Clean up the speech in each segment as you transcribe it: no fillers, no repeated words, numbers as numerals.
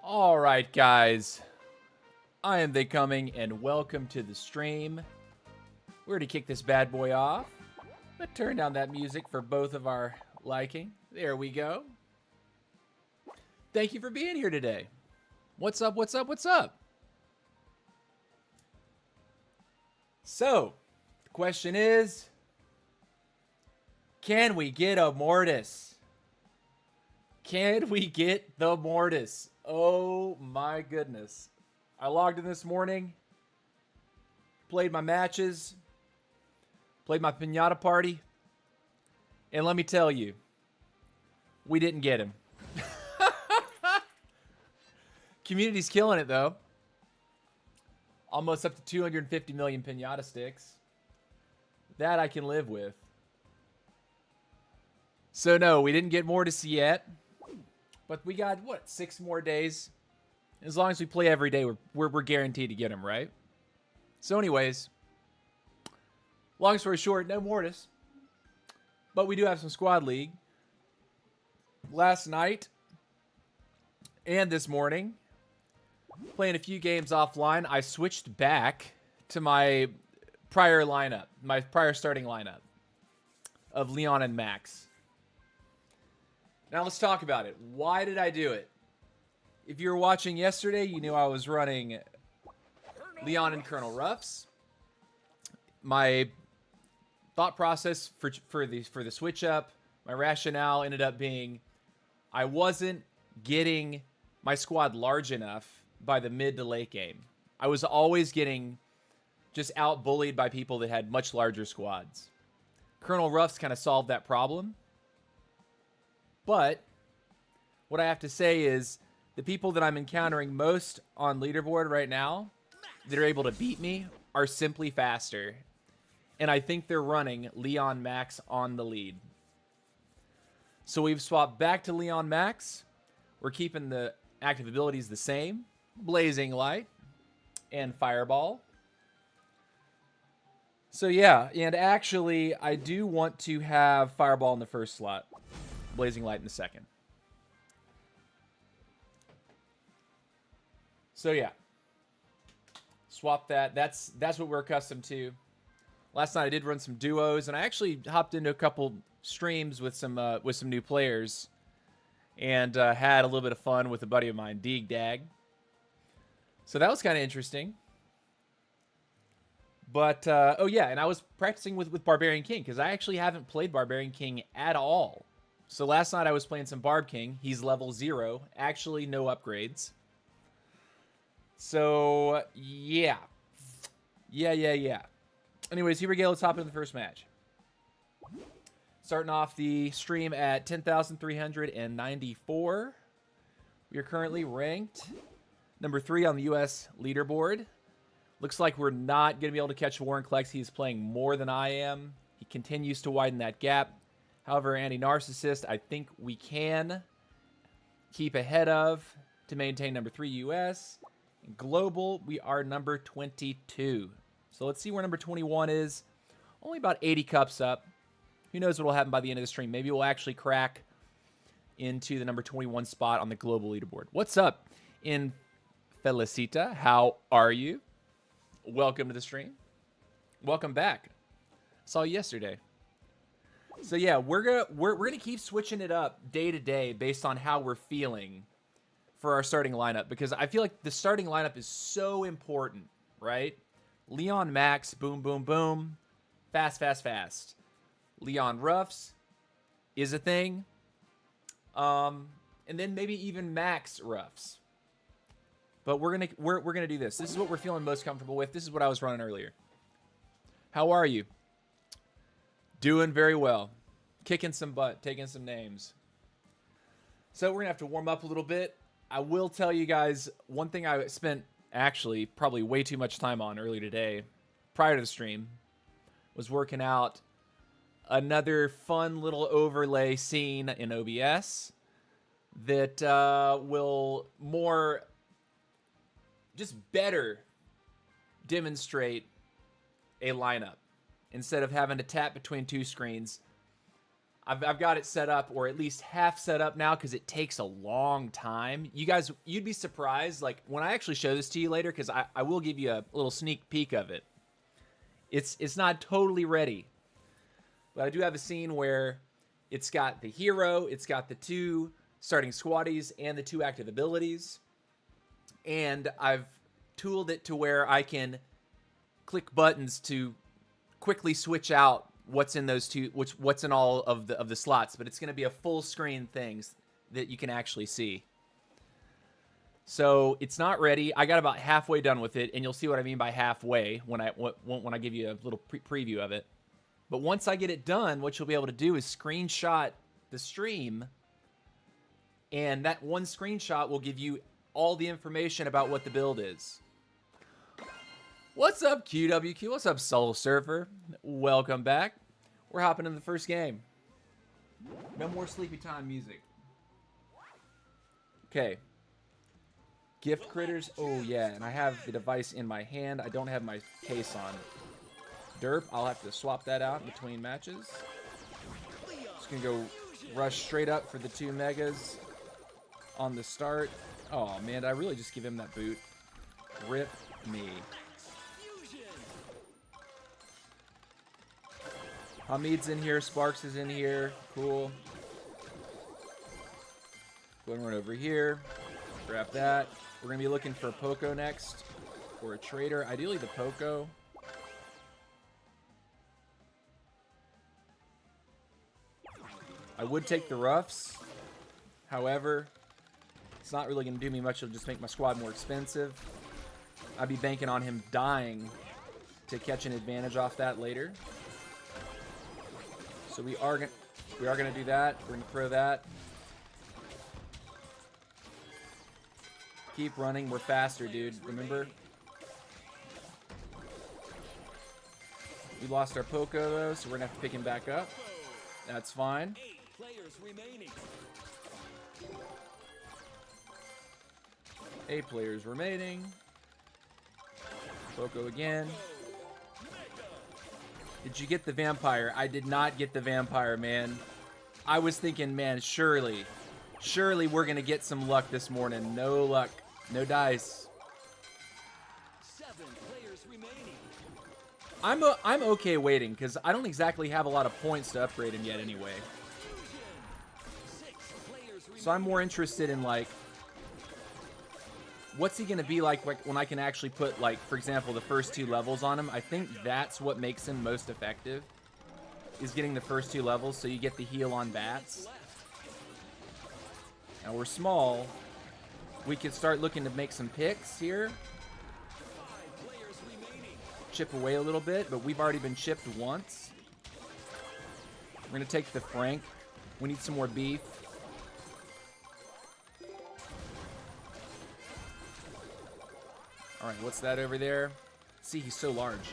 All right, guys. I am They Coming, and welcome to the stream. We're to kick this bad boy off. But turn down that music for both of our liking. There we go. Thank you for being here today. What's up, what's up, what's up? So, the question is, can we get a Mortis? Can we get the Mortis? Oh my goodness. I logged in this morning, played my matches, played my pinata party, and let me tell you, we didn't get him. Community's killing it though. Almost up to 250 million pinata sticks. That I can live with. So no, we didn't get Mortis yet. But we got, what, 6 more days? As long as we play every day, we're guaranteed to get him, right? So anyways, long story short, no Mortis. But we do have some Squad League. Last night and this morning, playing a few games offline, I switched back to my prior lineup, my prior starting lineup of Leon and Max. Now let's talk about it. Why did I do it? If you were watching yesterday, you knew I was running Leon and Colonel Ruffs. My thought process for the switch up, my rationale ended up being I wasn't getting my squad large enough by the mid to late game. I was always getting just out bullied by people that had much larger squads. Colonel Ruffs kind of solved that problem. But what I have to say is the people that I'm encountering most on leaderboard right now that are able to beat me are simply faster. And I think they're running Leon Max on the lead. So we've swapped back to Leon Max. We're keeping the active abilities the same. Blazing Light and Fireball. So yeah, and actually I do want to have Fireball in the first slot. Blazing Light in the second. So yeah, swap that. That's what we're accustomed to. Last night I did run some duos, and I actually hopped into a couple streams with some new players, and had a little bit of fun with a buddy of mine, Deeg Dag. So that was kind of interesting. But oh yeah, and I was practicing with Barbarian King because I actually haven't played Barbarian King at all. So last night I was playing some Barb King. He's level 0. Actually, no upgrades. So, yeah. Yeah. Anyways, here we go. Let's hop into the first match. Starting off the stream at 10,394. We are currently ranked number 3 on the U.S. leaderboard. Looks like we're not going to be able to catch Warren Klex. He's playing more than I am. He continues to widen that gap. However, Anti-Narcissist, I think we can keep ahead of to maintain number 3 U.S. In global, we are number 22. So let's see where number 21 is. Only about 80 cups up. Who knows what will happen by the end of the stream. Maybe we'll actually crack into the number 21 spot on the global leaderboard. What's up, in Felicita? How are you? Welcome to the stream. Welcome back. Saw you yesterday. So yeah, we're gonna keep switching it up day to day based on how we're feeling for our starting lineup, because I feel like the starting lineup is so important, right? Leon Max, boom, boom, boom, fast, fast, fast. Leon Ruffs is a thing, and then maybe even Max Ruffs. But we're gonna do this. This is what we're feeling most comfortable with. This is what I was running earlier. How are you? Doing very well. Kicking some butt, taking some names. So we're going to have to warm up a little bit. I will tell you guys, one thing I spent actually probably way too much time on early today, prior to the stream, was working out another fun little overlay scene in OBS that will just better demonstrate a lineup. Instead of having to tap between 2 screens, I've got it set up, or at least half set up now, because it takes a long time. You guys, you'd be surprised, like, when I actually show this to you later, because I will give you a little sneak peek of it. It's not totally ready. But I do have a scene where it's got the hero, it's got the 2 starting squaddies, and the 2 active abilities. And I've tooled it to where I can click buttons to quickly switch out what's in those 2, what's in all of the slots, but it's going to be a full screen things that you can actually see. So it's not ready. I got about halfway done with it, and you'll see what I mean by halfway when I give you a little preview of it. But once I get it done, what you'll be able to do is screenshot the stream, and that one screenshot will give you all the information about what the build is. What's up, QWQ? What's up, Soul Surfer? Welcome back. We're hopping in the first game. No more sleepy time music. Okay. Gift critters. Oh, yeah. And I have the device in my hand. I don't have my case on. Derp. I'll have to swap that out in between matches. Just going to go rush straight up for the 2 megas on the start. Oh, man. Did I really just give him that boot? Rip me. Hamid's in here. Sparks is in here. Cool. Go and run over here. Grab that. We're going to be looking for a Poco next. Or a trader. Ideally the Poco. I would take the roughs. However, it's not really going to do me much. It'll just make my squad more expensive. I'd be banking on him dying to catch an advantage off that later. So we are gonna do that. We're gonna throw that. Keep running. We're faster, dude. Remember? We lost our Poco though, so we're gonna have to pick him back up. That's fine. 8 players remaining. 8 players remaining. Poco again. Did you get the vampire? I did not get the vampire, man. I was thinking, man, surely we're going to get some luck this morning. No luck. No dice. 7 players remaining. I'm okay waiting, because I don't exactly have a lot of points to upgrade him yet anyway. 6 players remaining. So I'm more interested in, like, what's he going to be like when I can actually put, like, for example, the first 2 levels on him. I think that's what makes him most effective, is getting the first 2 levels, so you get the heal on bats. Now we're small. We can start looking to make some picks here. 5 players remaining. Chip away a little bit, but we've already been chipped once. We're going to take the Frank. We need some more beef. Alright, what's that over there? See, he's so large.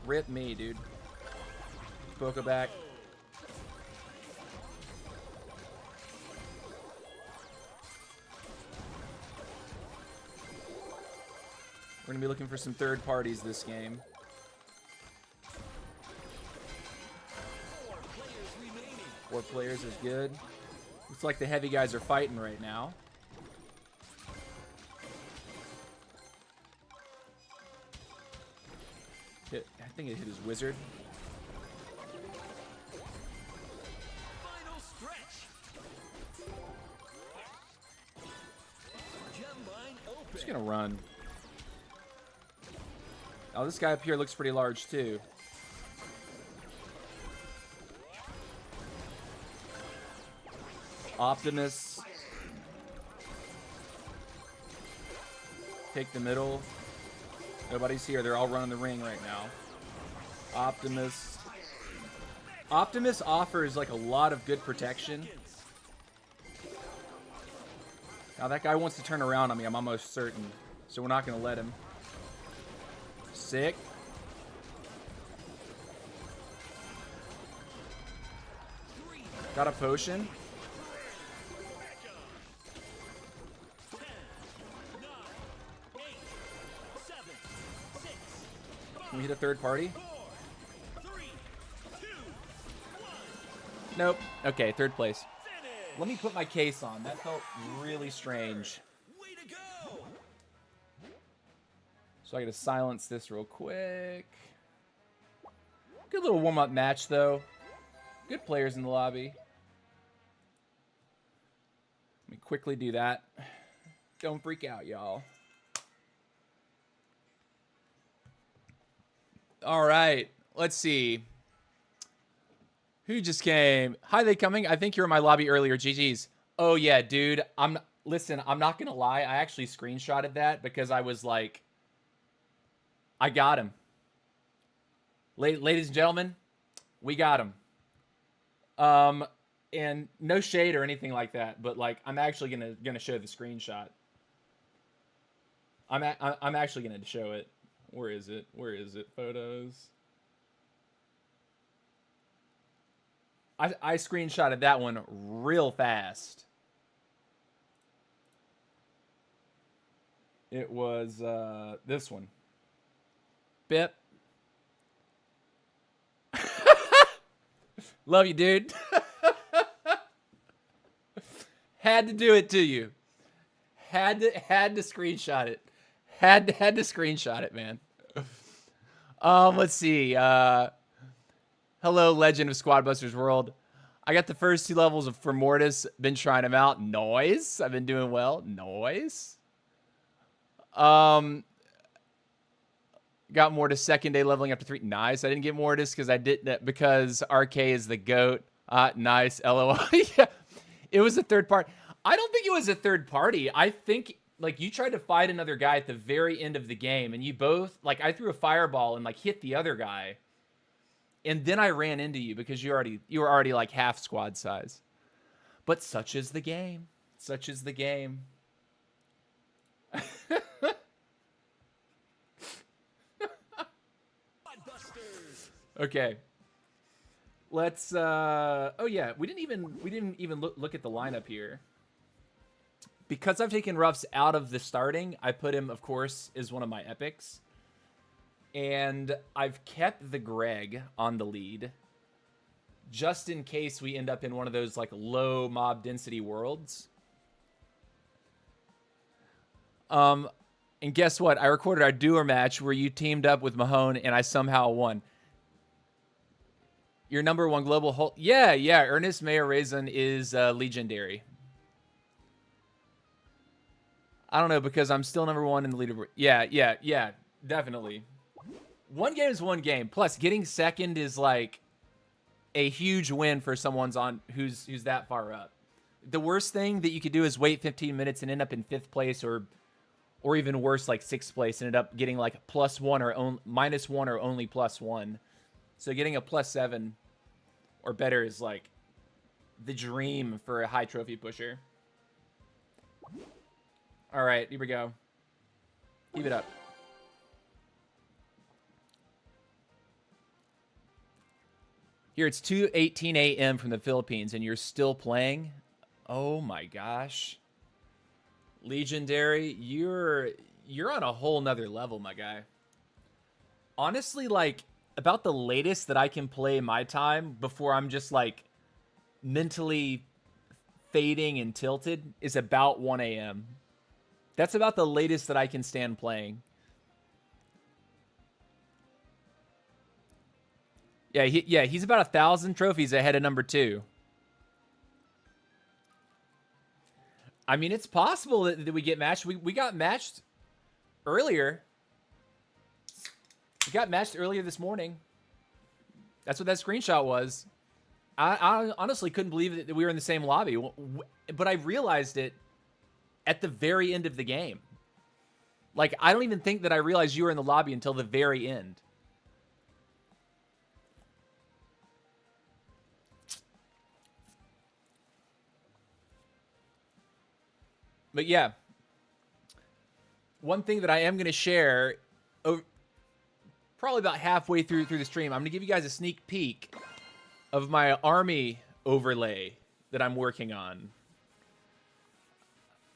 Rip me, dude. Poco back. We're going to be looking for some third parties this game. 4 players remaining. 4 players is good. Looks like the heavy guys are fighting right now. I think it hit his wizard. Final stretch. Gem line open. Just gonna run. Oh, this guy up here looks pretty large too. Optimus. Take the middle. Nobody's here. They're all running the ring right now. Optimus. Optimus offers like a lot of good protection. Now that guy wants to turn around on me, I'm almost certain. So we're not going to let him. Sick. Got a potion. Can we hit a third party? Nope. Okay, third place. Finish. Let me put my case on. That felt really strange. Way to go. So I gotta silence this real quick. Good little warm-up match, though. Good players in the lobby. Let me quickly do that. Don't freak out, y'all. All right. Let's see. Who just came? Hi, they coming? I think you were in my lobby earlier. GG's. Oh, yeah, dude. Listen, I'm not going to lie. I actually screenshotted that because I was like, I got him. Ladies and gentlemen, we got him. And no shade or anything like that, but like I'm actually gonna show the screenshot. I'm actually gonna show it. Where is it? Where is it? Photos. I screenshotted that one real fast. It was this one. Bip. Love you, dude. Had to do it to you. Had to screenshot it. Had to screenshot it, man. Let's see. Hello, Legend of Squadbusters World. I got the first 2 levels for Mortis. Been trying them out. Noise. I've been doing well. Noise. Got Mortis second day leveling up to 3. Nice. I didn't get Mortis because RK is the GOAT. Nice. LOL. Yeah. It was a third party. I don't think it was a third party. I think like you tried to fight another guy at the very end of the game, and you both like I threw a fireball and like hit the other guy, and then I ran into you because you were already like half squad size. But such is the game. Such is the game. Okay. Let's oh yeah, we didn't even look at the lineup here. Because I've taken Ruffs out of the starting, I put him, of course, as one of my epics. And I've kept the Greg on the lead. Just in case we end up in one of those like low mob density worlds. And guess what? I recorded our doer match where you teamed up with Mahone and I somehow won. Your number 1 global whole... Yeah. Ernest Mayer Raisin is legendary. I don't know, because I'm still number 1 in the leaderboard. Yeah, definitely. One game is one game. Plus, getting second is like a huge win for someone's on who's that far up. The worst thing that you could do is wait 15 minutes and end up in 5th place or even worse, like 6th place and end up getting like +1 or -1 or only +1. So getting a +7 or better is like the dream for a high trophy pusher. All right, here we go. Keep it up. Here it's 2:18 a.m. from the Philippines, and you're still playing? Oh my gosh. Legendary, you're on a whole nother level, my guy. Honestly, like, about the latest that I can play my time before I'm just, like, mentally fading and tilted is about 1 a.m. That's about the latest that I can stand playing. Yeah, he's about 1,000 trophies ahead of number 2. I mean, it's possible that we get matched. We got matched earlier. We got matched earlier this morning. That's what that screenshot was. I honestly couldn't believe that we were in the same lobby. But I realized it at the very end of the game. Like, I don't even think that I realized you were in the lobby until the very end. But yeah, one thing that I am going to share, probably about halfway through the stream, I'm going to give you guys a sneak peek of my army overlay that I'm working on.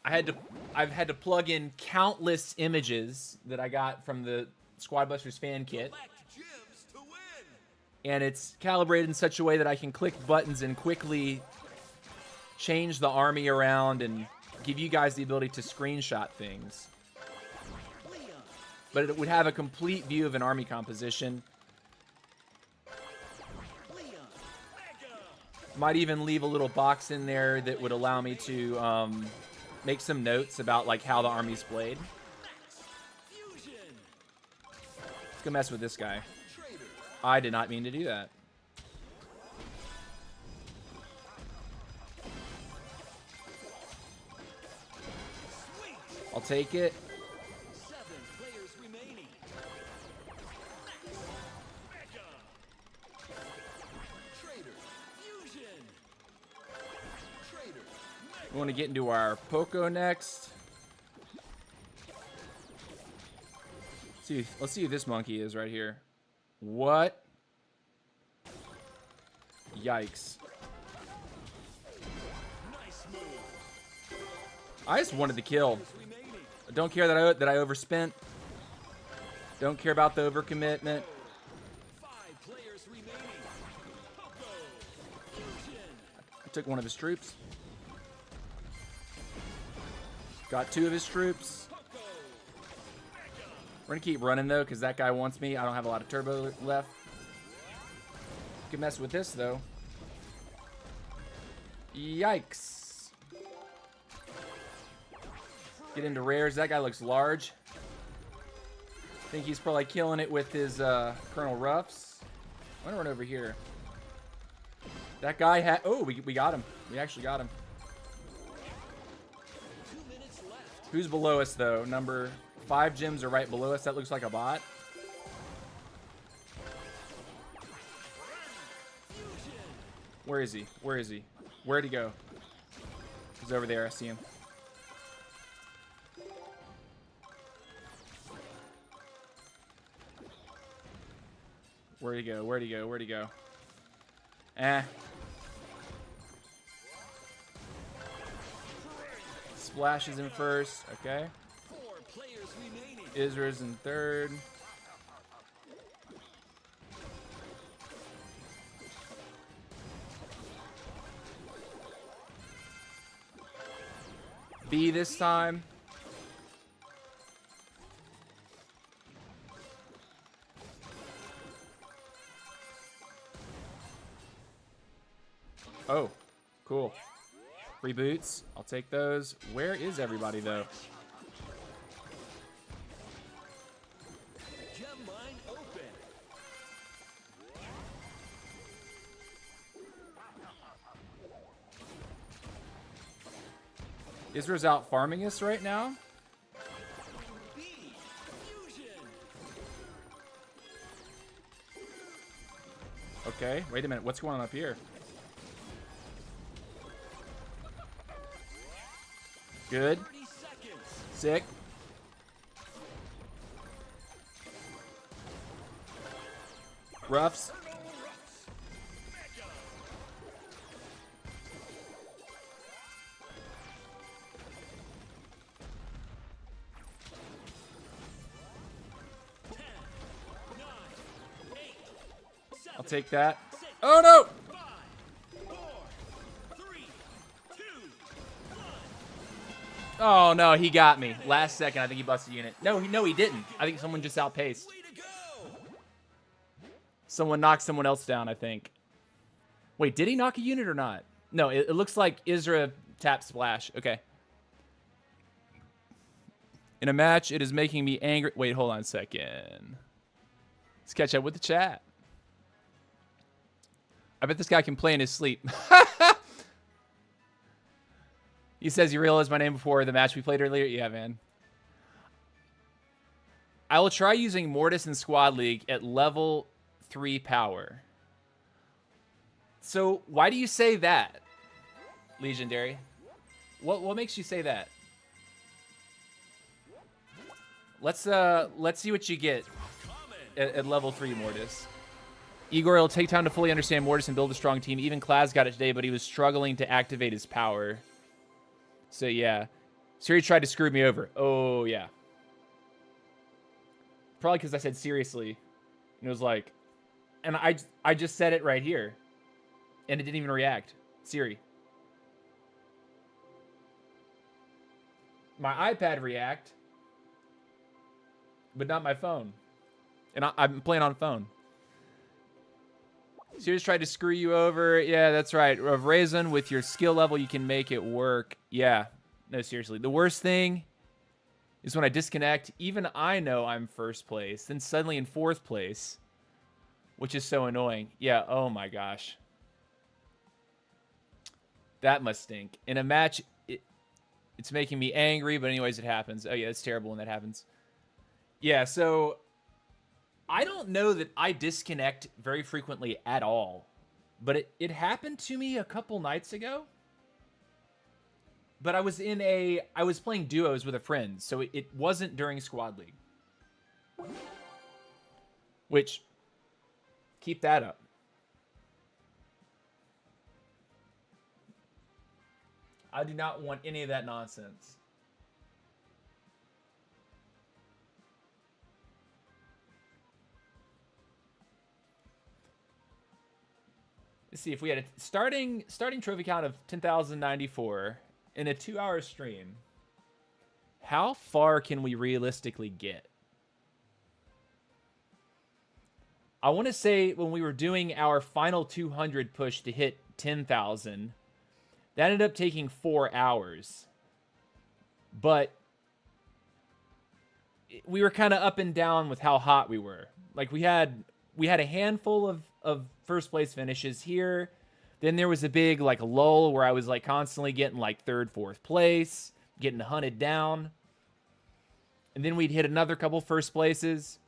I've had to plug in countless images that I got from the Squadbusters fan kit. Collect gems to win. And it's calibrated in such a way that I can click buttons and quickly change the army around and give you guys the ability to screenshot things. But it would have a complete view of an army composition. Might even leave a little box in there that would allow me to make some notes about like how the army's played. Let's go mess with this guy. I did not mean to do that. I'll take it. 7 players remaining. Trader. Fusion. Trader. We want to get into our Poco next. Let's see who this monkey is right here. What? Yikes. Nice move. I just wanted the kill. I don't care that I overspent. Don't care about the overcommitment. 5 players remaining. Poco. Fusion. I took one of his troops. Got 2 of his troops. Poco. We're gonna keep running though, because that guy wants me. I don't have a lot of turbo left. Can mess with this though. Yikes. Get into rares. That guy looks large. I think he's probably killing it with his Colonel Ruffs. I'm gonna run over here. That guy had. Oh, we got him. We actually got him. 2 minutes left. Who's below us though? Number 5 gems are right below us. That looks like a bot. Fusion. Where is he? Where is he? Where'd he go? He's over there. I see him. Where'd he go? Where'd he go? Where'd he go? Splash is in first. Okay. 4 players remaining. Isra's in third. B this time. Oh, cool. Free boots. I'll take those. Where is everybody though? Gem mine open. Isra's out farming us right now. B. Fusion. Okay, wait a minute. What's going on up here? Good. 30 seconds. Sick. Ruffs. Mega. 10, 9, 8, 7, I'll take that. 6, Oh no! 5, 4, 3, 2, 1. Oh no, he got me. Last second, I think he busted a unit. No, he didn't. I think someone just outpaced. Way to go. Someone knocked someone else down, I think. Wait, did he knock a unit or not? No, it looks like Isra tapped splash. Okay. In a match, it is making me angry. Wait, hold on a second. Let's catch up with the chat. I bet this guy can play in his sleep. He says you realized my name before the match we played earlier. Yeah, man. I will try using Mortis in Squad League at level 3 power. So why do you say that, Legendary? What makes you say that? Let's see what you get at level 3 Mortis. Igor will take time to fully understand Mortis and build a strong team. Even Klaz got it today, but he was struggling to activate his power. So yeah, Siri tried to screw me over. Oh yeah. Probably because I said seriously. And it was like, And I just said it right here. And it didn't even react. Siri. My iPad react. But not my phone. And I'm playing on phone. Siri's tried to screw you over. Yeah, that's right. Raisin, with your skill level, you can make it work. Yeah. No, seriously. The worst thing is when I disconnect. Even I know I'm first place. Then suddenly in fourth place. Which is so annoying. Yeah, oh my gosh. That must stink. In a match, it's making me angry, but anyways, it happens. Oh yeah, it's terrible when that happens. Yeah, so I don't know that I disconnect very frequently at all, but it happened to me a couple nights ago. But I was playing duos with a friend, so it wasn't during Squad League. Which, keep that up. I do not want any of that nonsense. Let's see if we had a starting trophy count of 10,094 in a 2-hour stream. How far can we realistically get? I want to say when we were doing our final 200 push to hit 10,000, that ended up taking 4 hours. But we were kind of up and down with how hot we were. Like we had a handful of first place finishes here. Then there was a big like lull where I was like constantly getting like third, fourth place, getting hunted down. And then we'd hit another couple first places.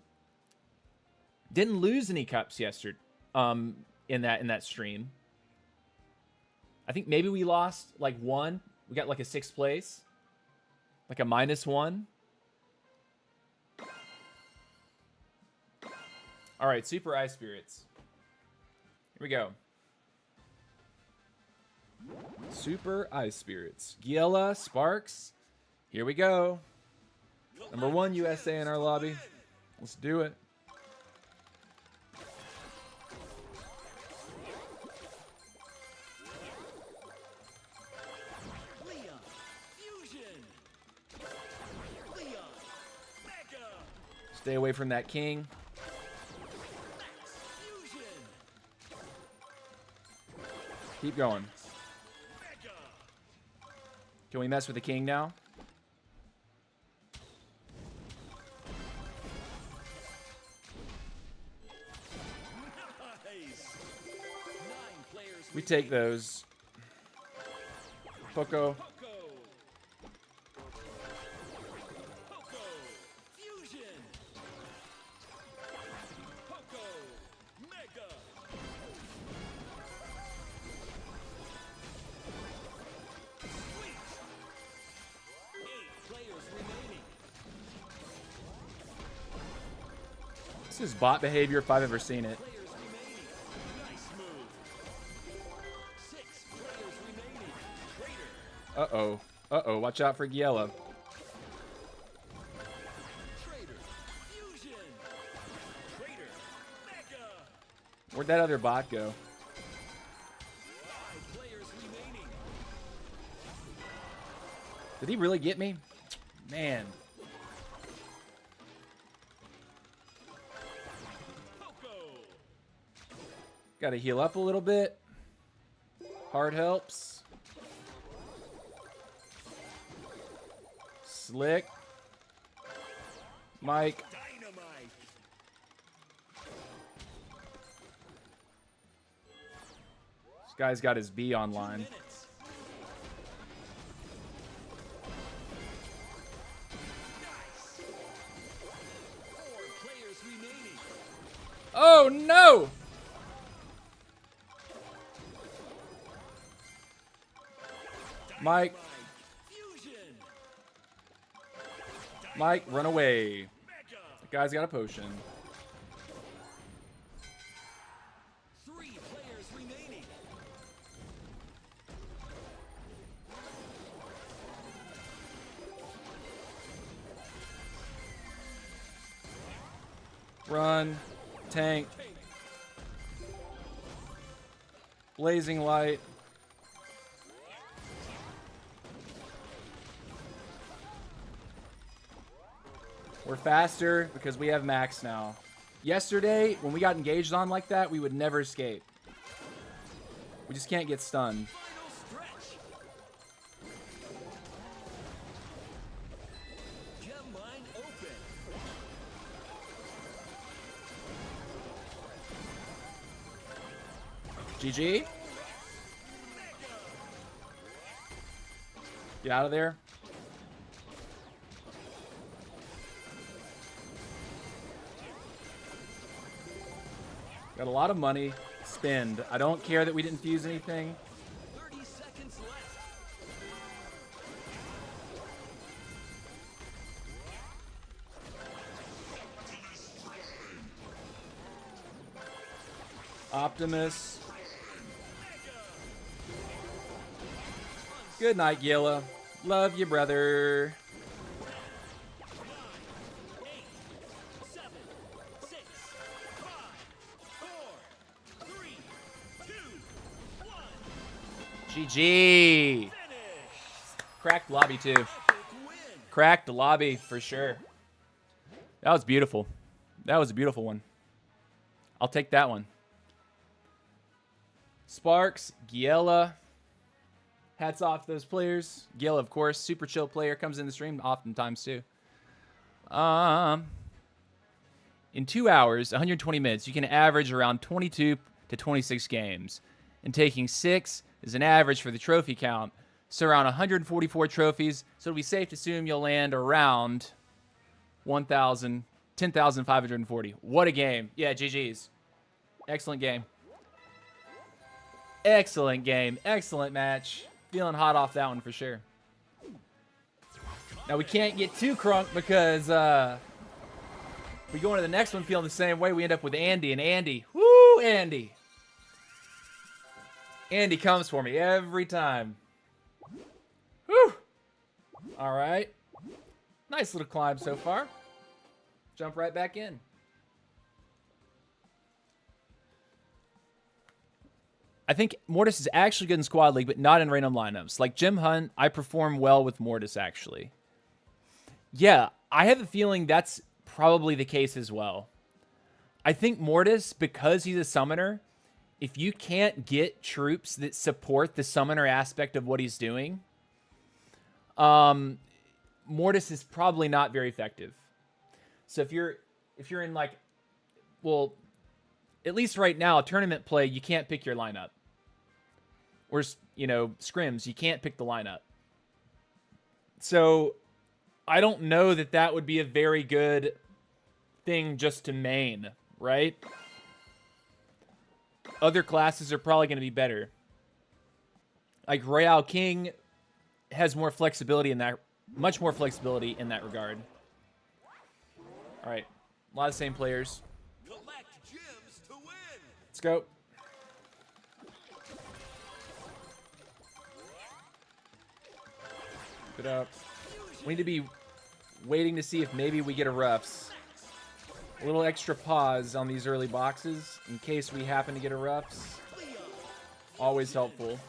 Didn't lose any cups yesterday in that stream. I think maybe we lost like one. We got like a 6th place. Like a -1. All right, Super Ice Spirits. Here we go. Super Ice Spirits. Giela, Sparks. Here we go. Number 1 USA in our lobby. Let's do it. Stay away from that king. Keep going. Can we mess with the king now? We take those. Poco. This is bot behavior if I've ever seen it. Uh-oh. Uh-oh. Watch out for Giela. Where'd that other bot go? Did he really get me? Man. Got to heal up a little bit. Hard helps. Slick. Mike. This guy's got his B online. Oh no! Mike. Mike, run away. The guy's got a potion. 3 players remaining. Run. Tank. Blazing light. We're faster because we have max now. Yesterday, when we got engaged on like that, we would never escape. We just can't get stunned. Final stretch. Gem mine open. GG. Get out of there. Got a lot of money. Spend. I don't care that we didn't fuse anything. 30 seconds left. Optimus. Good night, Gila. Love you, brother. 9, 8, 7, 6, 5, 4, 3, 2, 1. GG. Finish. Cracked lobby, too. Epic win. Cracked the lobby for sure. That was beautiful. That was a beautiful one. I'll take that one. Sparks, Giela. Hats off to those players. Giela, of course, super chill player, comes in the stream oftentimes too. In 2 hours, 120 minutes, you can average around 22 to 26 games. And taking 6 is an average for the trophy count. So around 144 trophies. So it'll be safe to assume you'll land around 10,540. What a game. Yeah, GG's. Excellent game. Excellent game. Excellent match. Feeling hot off that one for sure. Now we can't get too crunk because if we go into the next one feeling the same way, we end up with Andy. And Andy, woo, Andy. Andy comes for me every time. Whew. All right. Nice little climb so far. Jump right back in. I think Mortis is actually good in Squad League, but not in random lineups. Like Jim Hunt, I perform well with Mortis, actually. Yeah, I have a feeling that's probably the case as well. I think Mortis, because he's a summoner, if you can't get troops that support the summoner aspect of what he's doing, Mortis is probably not very effective. So if you're in like, well, at least right now, tournament play, you can't pick your lineup. Or, you know, scrims, you can't pick the lineup. So I don't know that that would be a very good thing just to main, right? Other classes are probably going to be better. Like Royale King has more flexibility in that, much more flexibility in that regard. All right, a lot of same players. Collect gems to win. Let's go. Good up. We need to be waiting to see if maybe we get a roughs. A little extra pause on these early boxes in case we happen to get a roughs. Always helpful.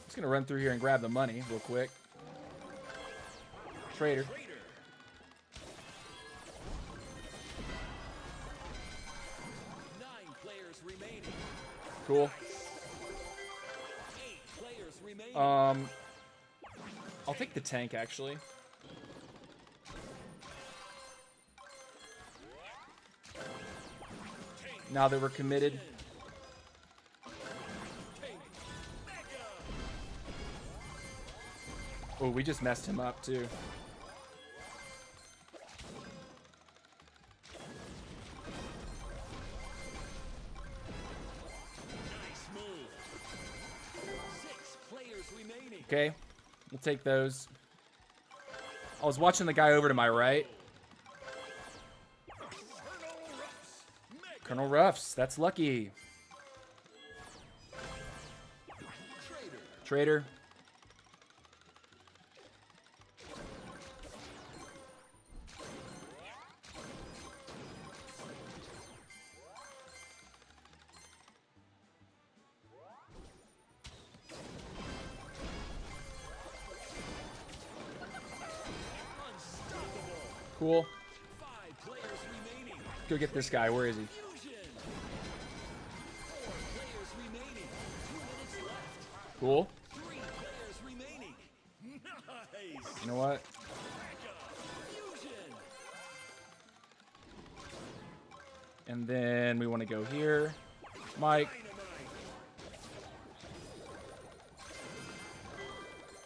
Just gonna run through here and grab the money real quick. Trader. 9 players remaining. Cool. 8 players remaining. I'll take the tank actually. Now that we're committed. Oh, we just messed him up too. Nice move. 6 players remaining. Okay, we'll take those. I was watching the guy over to my right. Colonel Ruffs, that's lucky. Trader. Cool. 5 players remaining. Go get this guy. Where is he? Fusion. 4 players remaining. 2 minutes left. Cool. 3 players remaining. Nice. You know what? Fusion. And then we want to go here. Mike. Dynamite.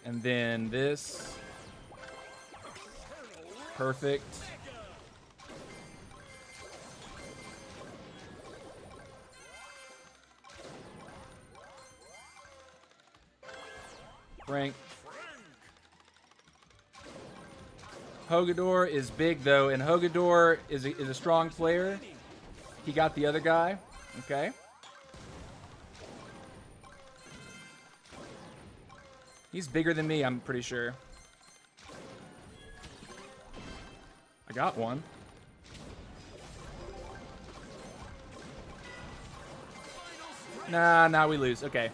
And then this. Perfect. Frank. Hogador is big though, and Hogador is a strong player. He got the other guy. Okay. He's bigger than me, I'm pretty sure. I got one. Nah, we lose. Okay.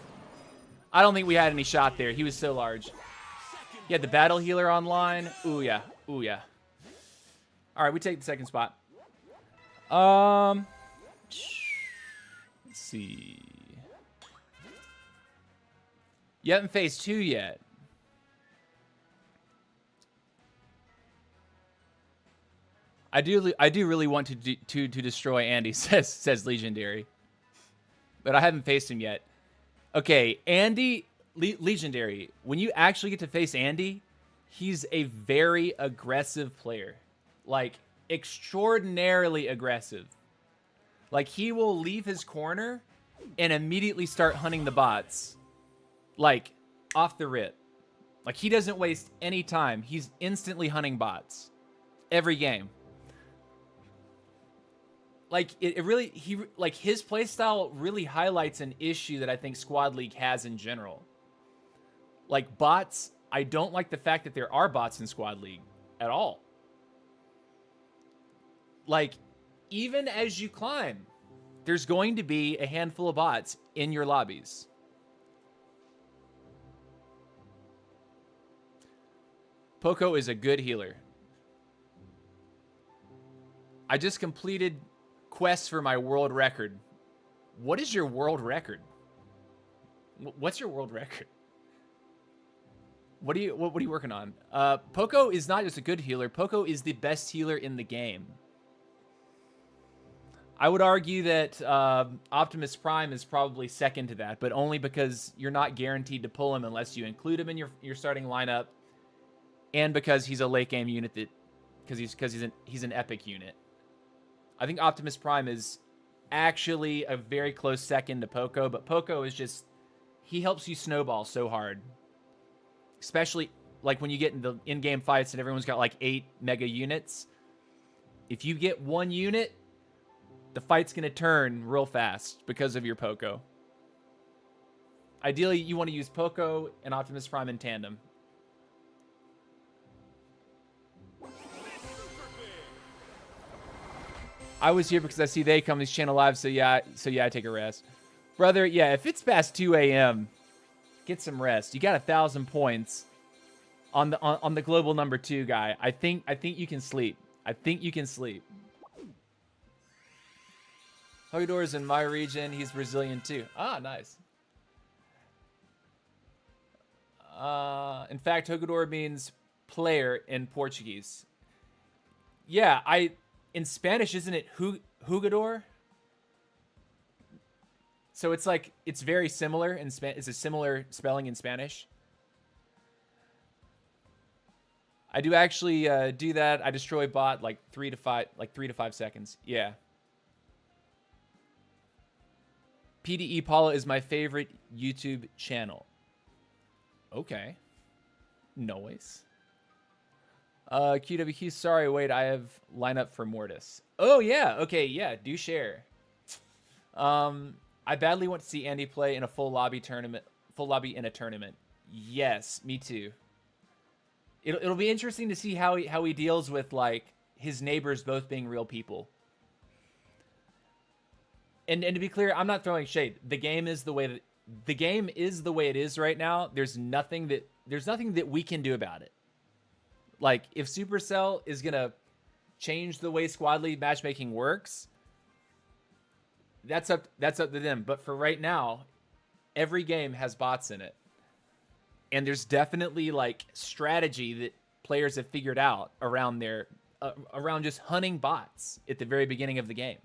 I don't think we had any shot there. He was so large. He had the battle healer online. Ooh, yeah. Ooh, yeah. All right, we take the second spot. Let's see. You haven't faced 2 yet. I do really want to destroy Andy, says Legendary. But I haven't faced him yet. Okay, Andy, Legendary, when you actually get to face Andy, he's a very aggressive player. Like, extraordinarily aggressive. Like, he will leave his corner and immediately start hunting the bots. Like, off the rip. Like, he doesn't waste any time. He's instantly hunting bots. Every game. Like, it really, his playstyle really highlights an issue that I think Squad League has in general. Like, bots, I don't like the fact that there are bots in Squad League at all. Like, even as you climb, there's going to be a handful of bots in your lobbies. Poco is a good healer. I just completed quests for my world record. What is your world record? What's your world record? What are you working on? Poco is not just a good healer. Poco is the best healer in the game. I would argue that Optimus Prime is probably second to that, but only because you're not guaranteed to pull him unless you include him in your starting lineup, and because he's a late game unit because he's an epic unit. I think Optimus Prime is actually a very close second to Poco, but Poco is just, he helps you snowball so hard. Especially like when you get into in-game fights and everyone's got like 8 mega units. If you get one unit, the fight's going to turn real fast because of your Poco. Ideally, you want to use Poco and Optimus Prime in tandem. I was here because I see they come to this channel live, so yeah, I take a rest. Brother, yeah, if it's past 2 a.m., get some rest. You got 1,000 points on the global number 2 guy. I think you can sleep. I think you can sleep. Hogador is in my region. He's Brazilian too. Ah, nice. In fact, Hogador means player in Portuguese. Yeah, in Spanish, isn't it Jugador? So it's like, it's very similar in it's a similar spelling in Spanish. I do actually do that. I destroy bot like 3 to 5 seconds. Yeah. PDE Paula is my favorite YouTube channel. Okay. Noise. QWQ, sorry, wait, I have lineup for Mortis. Oh, yeah, okay, yeah, do share. I badly want to see Andy play in a full lobby in a tournament. Yes, me too. It'll be interesting to see how he deals with, like, his neighbors both being real people. And to be clear, I'm not throwing shade. The game is the way it is right now. There's nothing that we can do about it. Like, if Supercell is gonna change the way squad league matchmaking works, that's up to them. But for right now, every game has bots in it. And there's definitely like strategy that players have figured out around their around just hunting bots at the very beginning of the game.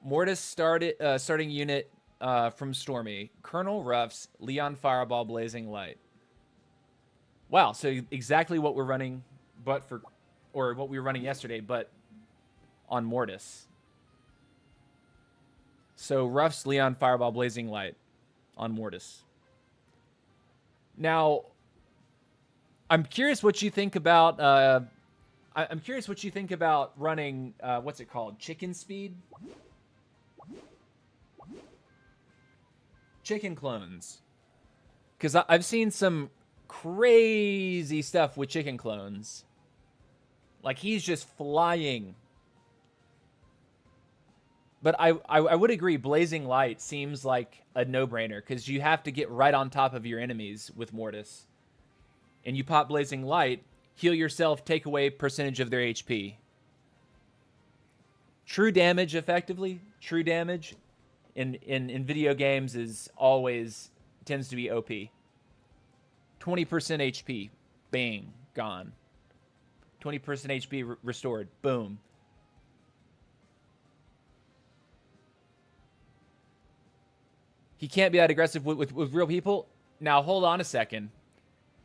Mortis starting unit from Stormy. Colonel Ruffs, Leon Fireball, Blazing Light. Wow, so exactly what we're running, what we were running yesterday, but on Mortis. So Ruffs, Leon Fireball, Blazing Light on Mortis. Now, I'm curious what you think about. I'm curious what you think about running. What's it called? Chicken speed. Chicken clones. Because I've seen some crazy stuff with chicken clones. Like he's just flying. But I would agree, Blazing Light seems like a no-brainer because you have to get right on top of your enemies with Mortis. And you pop Blazing Light, heal yourself, take away percentage of their HP. True damage, effectively. True damage in video games is always tends to be OP. 20% HP, bang, gone. 20% HP restored, boom. He can't be that aggressive with real people. Now hold on a second.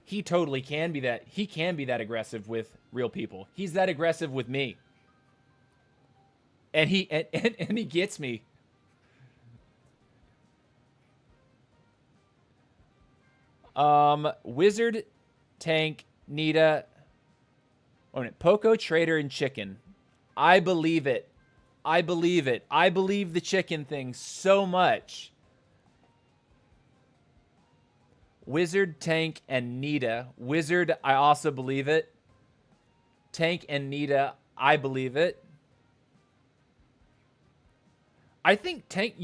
He totally can be that. He can be that aggressive with real people. He's that aggressive with me. And he gets me. Wizard, Tank, Nita, Poco, Trader, and Chicken. I believe it. I believe it. I believe the chicken thing so much. Wizard, Tank, and Nita. Wizard, I also believe it. Tank and Nita, I believe it. I think Tank,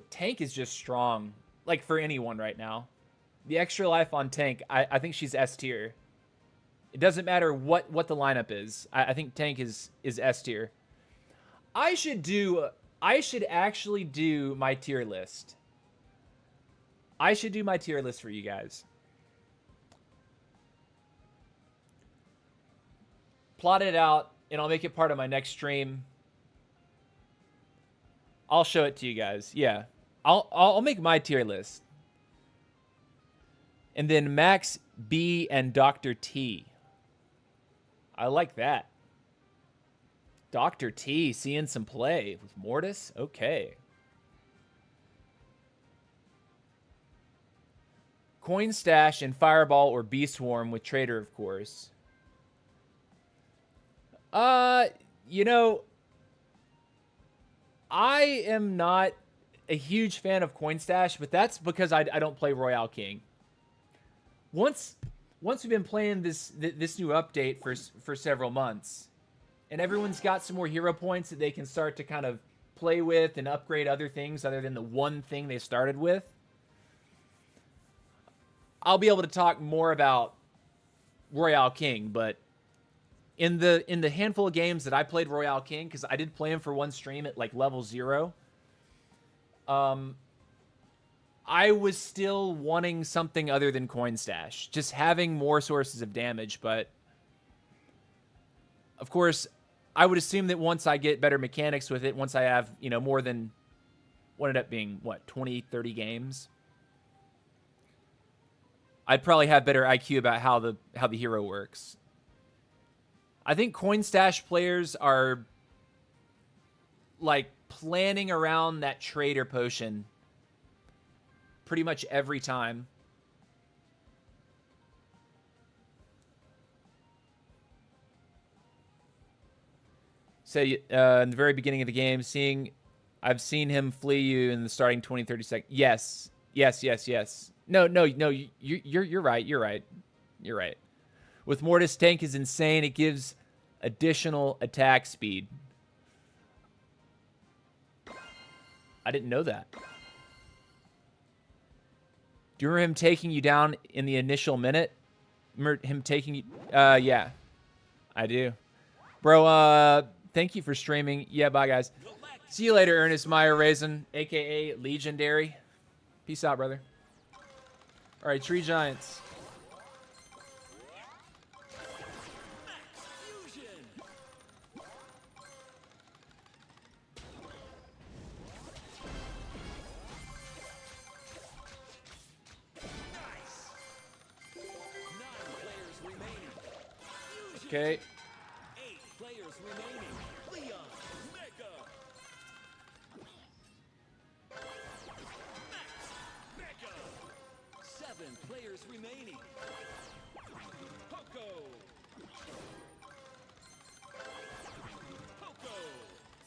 Tank is just strong. Like, for anyone right now. The extra life on Tank, I think she's S tier. It doesn't matter what the lineup is. I think Tank is S tier. I should actually do my tier list. I should do my tier list for you guys. Plot it out, and I'll make it part of my next stream. I'll show it to you guys. Yeah, I'll make my tier list. And then Max B and Dr. T. I like that. Dr. T seeing some play with Mortis. Okay. Coin Stash and Fireball or Beast Swarm with Trader, of course. I am not a huge fan of Coin Stash, but that's because I don't play Royale King. Once we've been playing this new update for several months, and everyone's got some more hero points that they can start to kind of play with and upgrade other things other than the one thing they started with, I'll be able to talk more about Royale King. But in the handful of games that I played Royale King, because I did play him for one stream at like level 0, I was still wanting something other than Coin Stash, just having more sources of damage. But of course, I would assume that once I get better mechanics with it, once I have, more than what ended up being, 20, 30 games, I'd probably have better IQ about how the hero works. I think Coin Stash players are like planning around that Trader potion pretty much every time. So in the very beginning of the game, I've seen him flee you in the starting 20, 30 seconds. Yes. No, you're right. You're right. With Mortis, Tank is insane. It gives additional attack speed. I didn't know that. Do you remember him taking you down in the initial minute? Remember him taking you? Yeah. I do. Bro, thank you for streaming. Yeah, bye, guys. See you later, Ernest Meyer Raisin, a.k.a. Legendary. Peace out, brother. All right, Tree Giants. Fusion. Nice. 9 players remaining. Fusion. Okay. 8 players remaining. Leon. Mega. Max. Mega. 7 players remaining. Poco. Poco.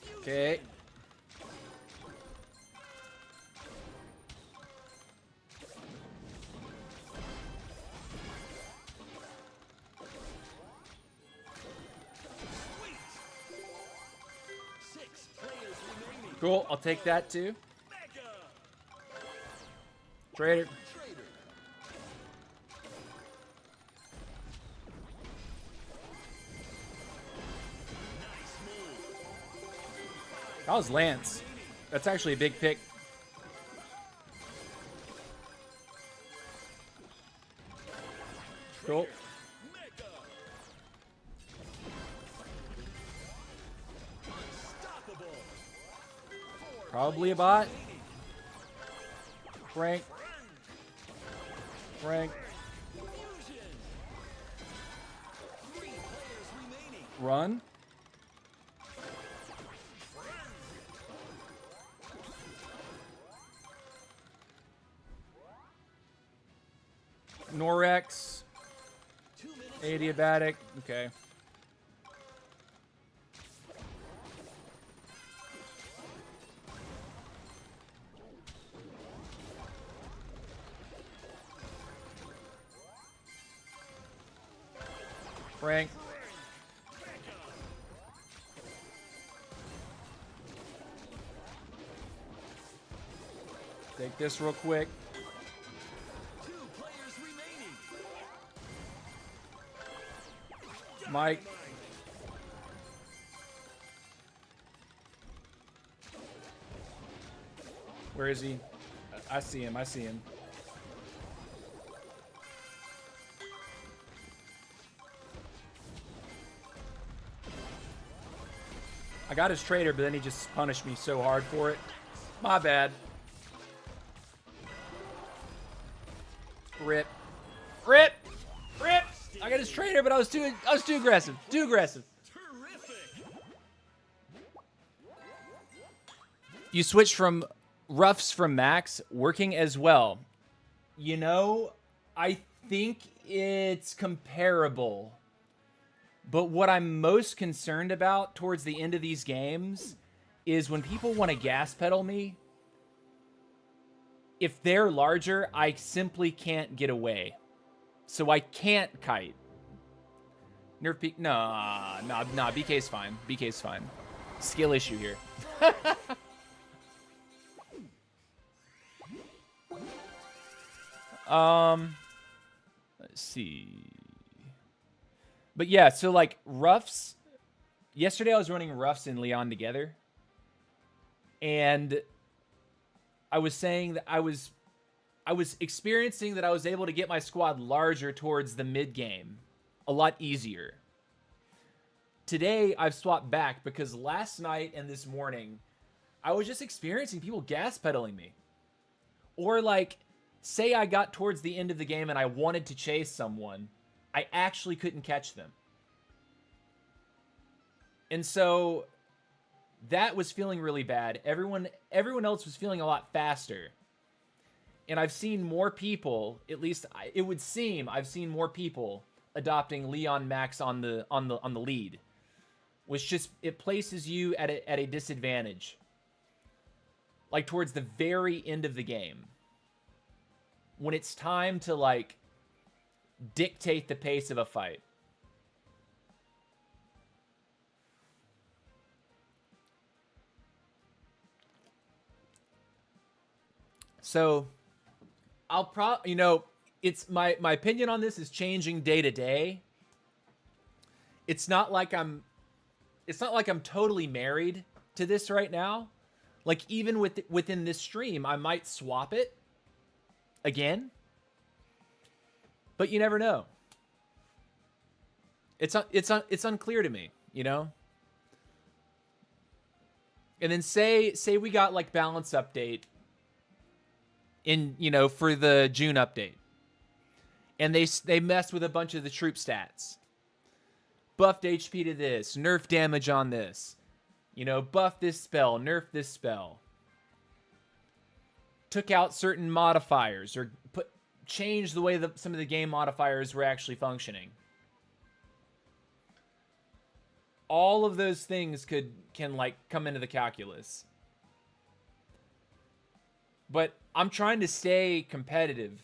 Fusion. Okay. Sweet. 6 players remaining. Cool. I'll take that too. Mega. Trader. Trader. Nice move. That was Lance. That's actually a big pick. Cool. Mega. Unstoppable. 4 Probably a players bot. remaining. Frank. Frank. Fusion. 3 players remaining. Run. Norex. 2 minutes. Adiabatic. Okay. Frank. Take this real quick. 2 players remaining. Mike. Where is he? I see him. I see him. I got his trader, but then he just punished me so hard for it. My bad. Rip. Rip. Rip. I got his trader, but I was too aggressive. Too aggressive. Terrific. You switch from roughs from max, working as well. You know, I think it's comparable. But what I'm most concerned about towards the end of these games is when people want to gas pedal me. If they're larger, I simply can't get away. So I can't kite. Nerf peak. Nah. BK's fine. BK's fine. Skill issue here. Let's see. But yeah, so like roughs. Yesterday I was running roughs and Leon together. And I was saying that I was experiencing that I was able to get my squad larger towards the mid game a lot easier. Today I've swapped back because last night and this morning I was just experiencing people gas pedaling me. Or like, say I got towards the end of the game and I wanted to chase someone, I actually couldn't catch them. And so that was feeling really bad. Everyone else was feeling a lot faster. And I've seen more people, at least it would seem I've seen more people adopting Leon Max on the lead, which just it places you at a disadvantage. Like towards the very end of the game, when it's time to like dictate the pace of a fight. So I'll it's my opinion on this is changing day to day. it's not like I'm totally married to this right now. Like even within this stream, I might swap it again. But you never know. It's unclear to me, you know? And then say we got like balance update in, you know, for the June update. And they messed with a bunch of the troop stats. Buffed HP to this, nerf damage on this. You know, buff this spell, nerf this spell. Took out certain modifiers or changed the way that some of the game modifiers were actually functioning. All of those things can like come into the calculus. But I'm trying to stay competitive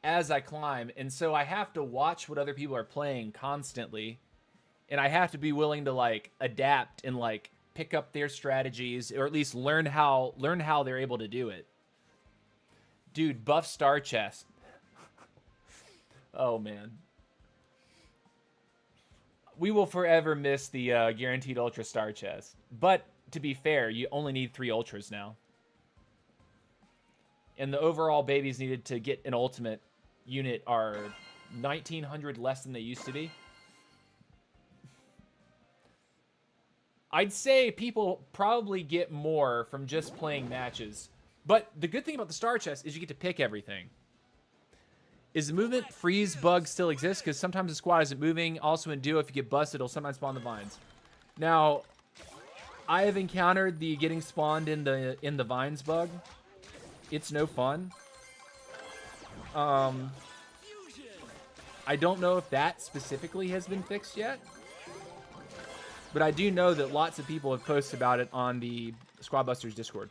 as I climb, and so I have to watch what other people are playing constantly, and I have to be willing to like adapt and like pick up their strategies, or at least learn how they're able to do it. Dude, buff star chest. Oh man, we will forever miss the guaranteed ultra star chest. But to be fair, you only need 3 ultras now, and the overall babies needed to get an ultimate unit are 1,900 less than they used to be. I'd say people probably get more from just playing matches. But the good thing about the star chest is you get to pick everything. Is the movement freeze bug still exist? Because sometimes the squad isn't moving. Also in duo, if you get busted, it'll sometimes spawn the vines. Now, I have encountered the getting spawned in the vines bug. It's no fun. I don't know if that specifically has been fixed yet, but I do know that lots of people have posted about it on the Squad Busters Discord.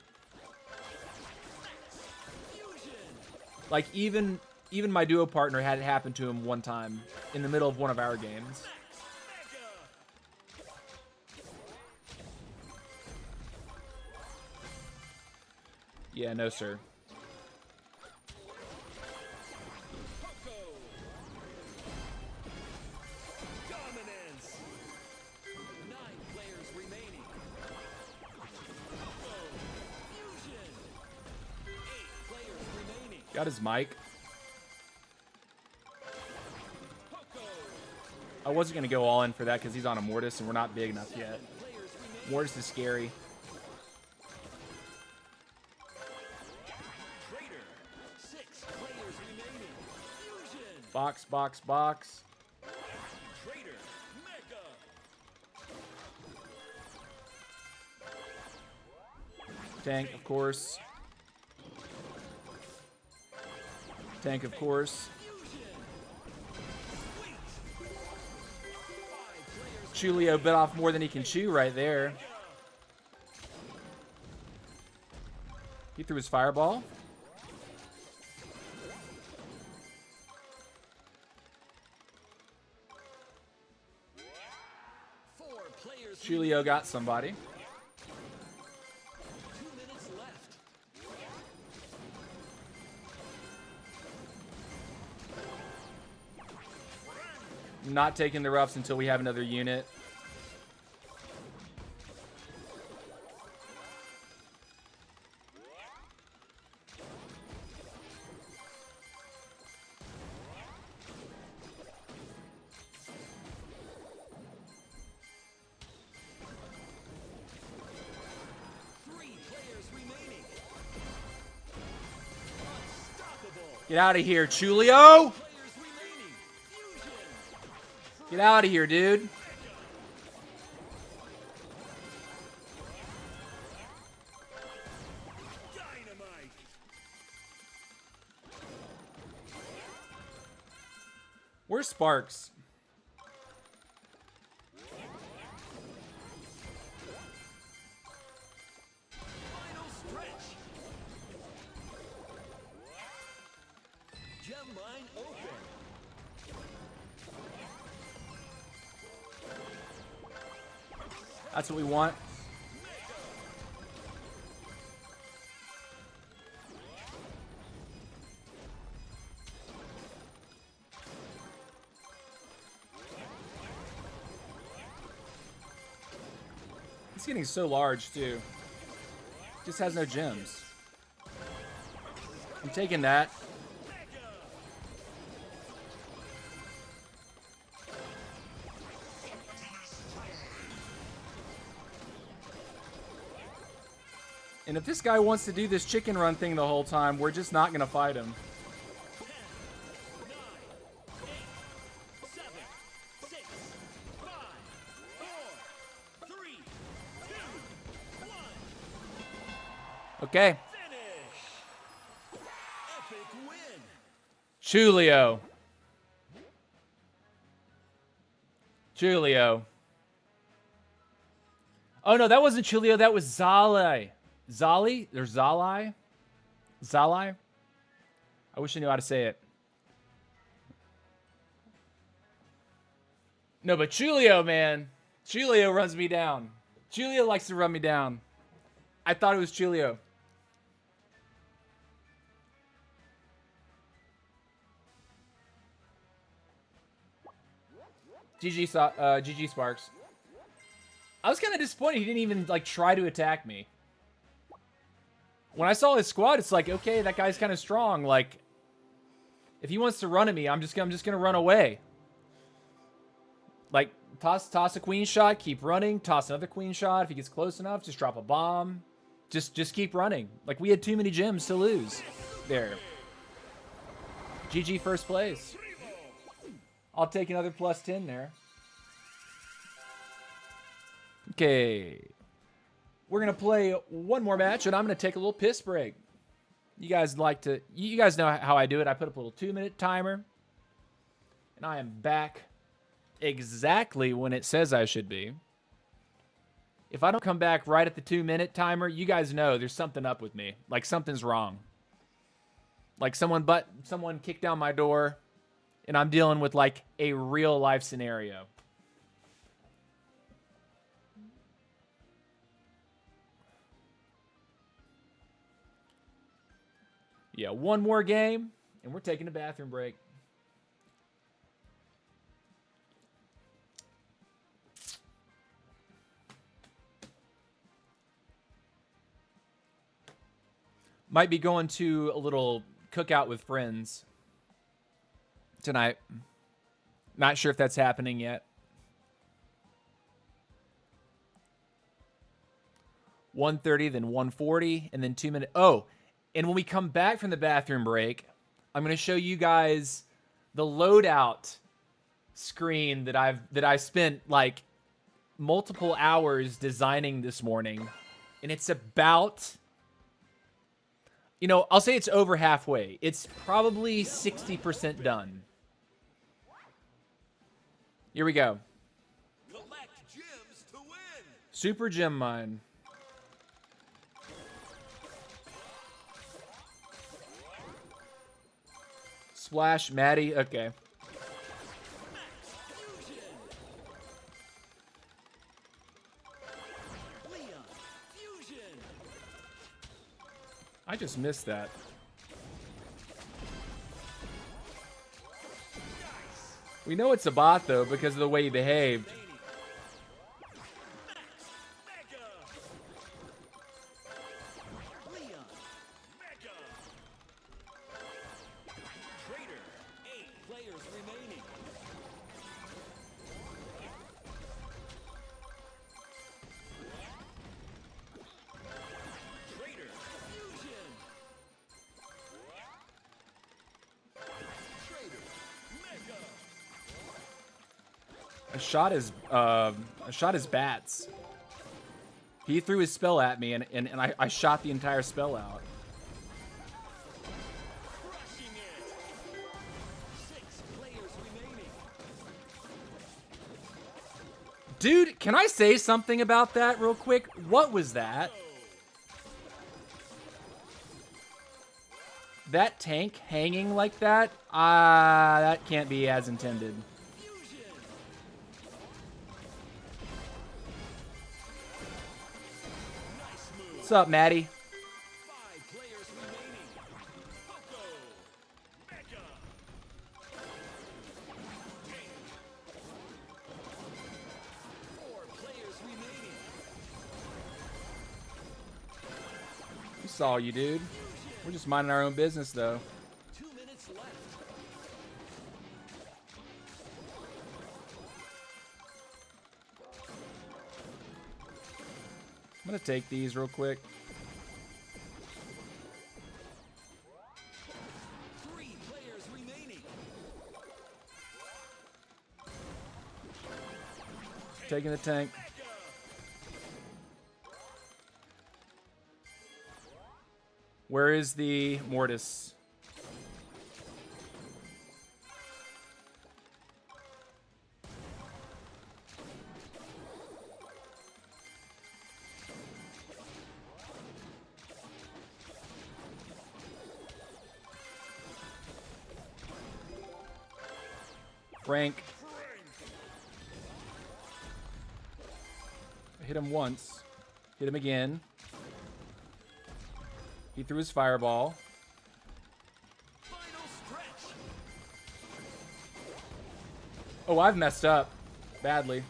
Like even my duo partner had it happen to him one time in the middle of one of our games. Yeah, no sir. Got his mic. I wasn't going to go all in for that because he's on a Mortis and we're not big enough yet. Mortis is scary. Box, box, box. Tank, of course. Tank, of course. Chulio bit off more than he can chew right there. He threw his fireball. Chulio got somebody. Not taking the roughs until we have another unit. Get out of here, Chulio! Get out of here, dude. Where's Sparks? That's what we want. getting so large, too. Just has no gems. I'm taking that. And if this guy wants to do this chicken run thing the whole time, we're just not going to fight him. 10, 9, 8, 7, 6, 5, 4, 3, 2, 1. Okay. Finish. Epic win. Julio. Julio. Oh, no, that wasn't Julio. That was Zali. Zali? Or Zali? Zali? I wish I knew how to say it. No, but Julio, man. Julio runs me down. Julio likes to run me down. I thought it was Julio. GG Sparks. I was kind of disappointed he didn't even like try to attack me. When I saw his squad, it's like, okay, that guy's kind of strong. Like, if he wants to run at me, I'm just gonna run away. Like, toss a queen shot, keep running, toss another queen shot. If he gets close enough, just drop a bomb. Just keep running. Like, we had too many gems to lose there. GG first place. I'll take another +10 there. Okay. We're going to play one more match, and I'm going to take a little piss break. You guys know how I do it. I put up a little 2-minute timer, and I am back exactly when it says I should be. If I don't come back right at the 2-minute timer, you guys know there's something up with me. Like, something's wrong. Like, someone kicked down my door, and I'm dealing with, like, a real-life scenario. Yeah, one more game, and we're taking a bathroom break. Might be going to a little cookout with friends tonight. Not sure if that's happening yet. 1:30, then 1:40, and then 2 minutes. Oh, and when we come back from the bathroom break, I'm going to show you guys the loadout screen that I spent like multiple hours designing this morning, and it's about, you know, I'll say it's over halfway. It's probably 60% done. Here we go. Collect gems to win. Super gem mine. Splash, Maddie. Okay. Fusion. Leon. Fusion. I just missed that. We know it's a bot, though, because of the way he behaved. Mega. Leon. Mega. Traitor. 8 players remaining. Traitor. Fusion. Traitor. Mega. I shot his bats. He threw his spell at me, and I shot the entire spell out. Crushing it. 6 players remaining. Dude, can I say something about that real quick? What was that? That tank hanging like that? That can't be as intended. Fusion. Nice move. What's up, Maddie? 5 players remaining. Poco. Mega. Tank. 4 players remaining. saw you, dude. We're just minding our own business, though. 2 minutes left. I'm gonna take these real quick. 3 players remaining. Taking the tank. Mega. Where is the Mortis? Frank. I hit him once. Hit him again. He threw his fireball. Final stretch. Oh, I've messed up badly.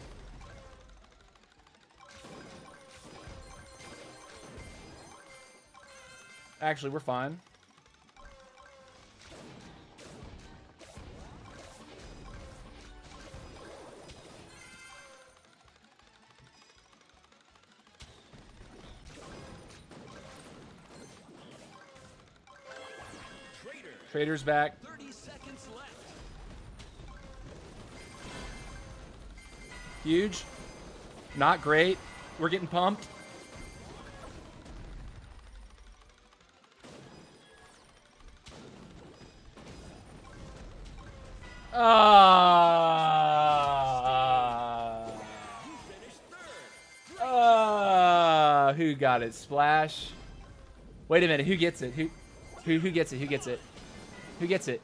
Actually, we're fine. Trader. Trader's back. 30 seconds left. Huge. Not great. We're getting pumped. You finished third. Who got it? Splash. Wait a minute. Who gets it? Who gets it? Who gets it? Who gets it?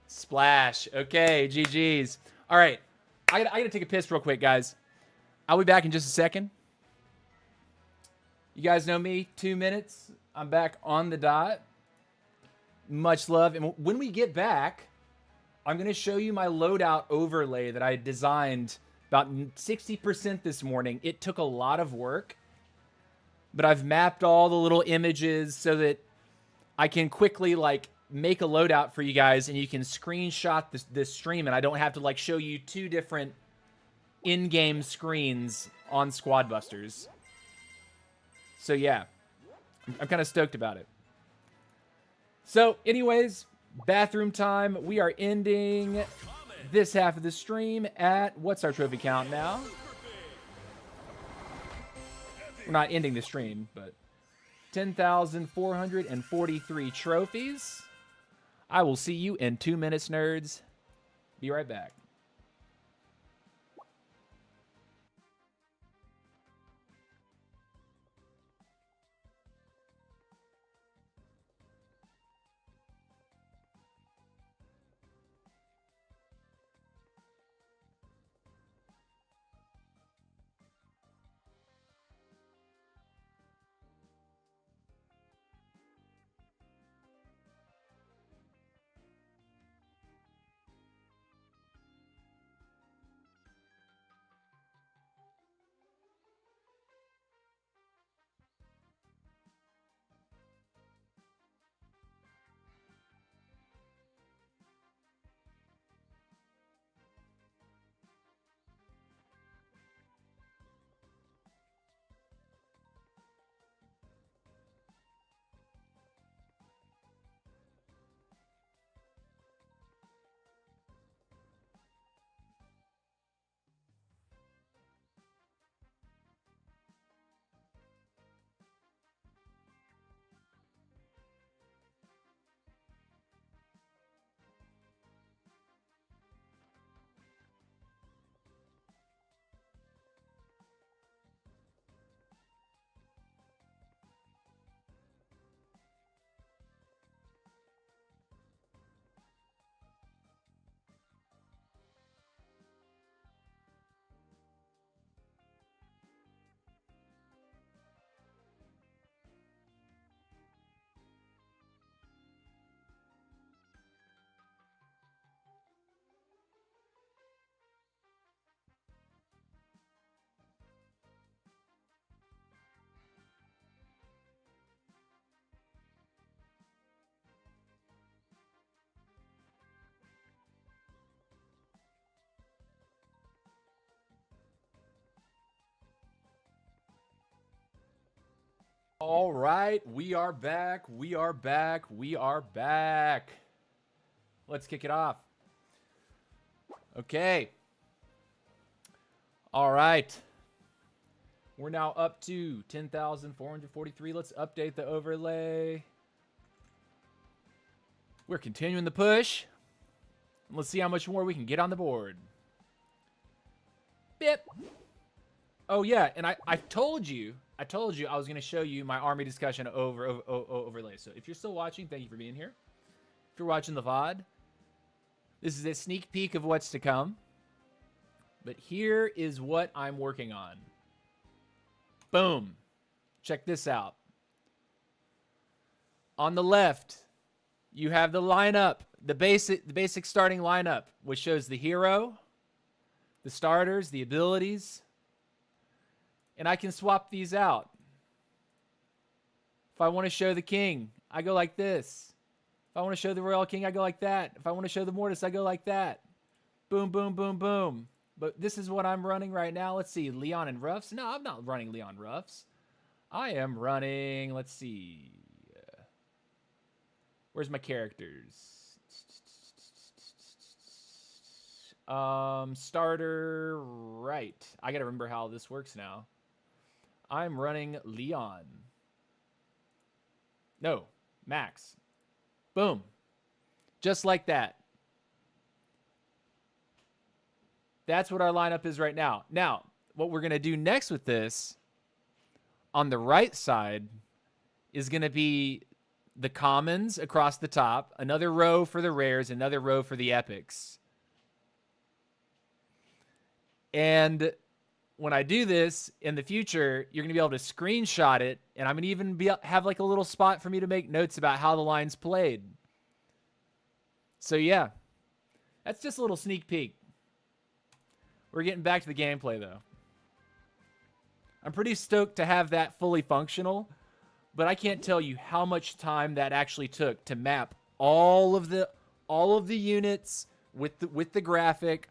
Splash. Okay, GG's. All right. I gotta take a piss real quick, guys. I'll be back in just a second. You guys know me. 2 minutes. I'm back on the dot. Much love. And when we get back, I'm going to show you my loadout overlay that I designed about 60% this morning. It took a lot of work, but I've mapped all the little images so that I can quickly like make a loadout for you guys and you can screenshot this stream and I don't have to like show you 2 different in-game screens on Squad Busters. So yeah, I'm kind of stoked about it. So anyways, bathroom time. We are ending this half of the stream at, what's our trophy count now? We're not ending the stream, but 10,443 trophies. I will see you in 2 minutes, nerds. Be right back. All right, we are back. We are back. We are back. Let's kick it off. Okay. All right. We're now up to 10,443. Let's update the overlay. We're continuing the push. Let's see how much more we can get on the board. Bip. Oh yeah, and I told you I was going to show you my army discussion overlay. So if you're still watching, thank you for being here. If you're watching the VOD, this is a sneak peek of what's to come. But here is what I'm working on. Boom. Check this out. On the left, you have the lineup, the basic starting lineup, which shows the hero, the starters, the abilities. And I can swap these out. If I want to show the king, I go like this. If I want to show the royal king, I go like that. If I want to show the Mortis, I go like that. Boom, boom, boom, boom. But this is what I'm running right now. Let's see, Leon and Ruffs. No, I'm not running Leon Ruffs. I am running, let's see. Where's my characters? Starter right. I gotta remember how this works now. I'm running Leon. No, Max. Boom. Just like that. That's what our lineup is right now. Now, what we're going to do next with this, on the right side, is going to be the commons across the top, another row for the rares, another row for the epics. And when I do this in the future, you're going to be able to screenshot it, and I'm going to even have like a little spot for me to make notes about how the line's played. So yeah, that's just a little sneak peek. We're getting back to the gameplay though. I'm pretty stoked to have that fully functional, but I can't tell you how much time that actually took to map all of the units with the graphic,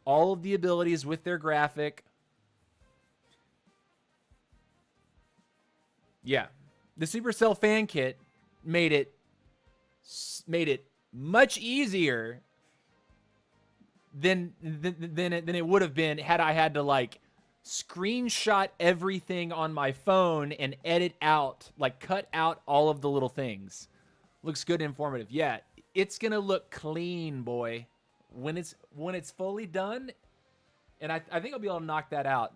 all of the abilities with their graphic. Yeah, the Supercell fan kit made it much easier than it would have been had I had to like screenshot everything on my phone and edit out, like cut out all of the little things. Looks good and informative. Yeah, it's gonna look clean, boy, when it's fully done. And I think I'll be able to knock that out.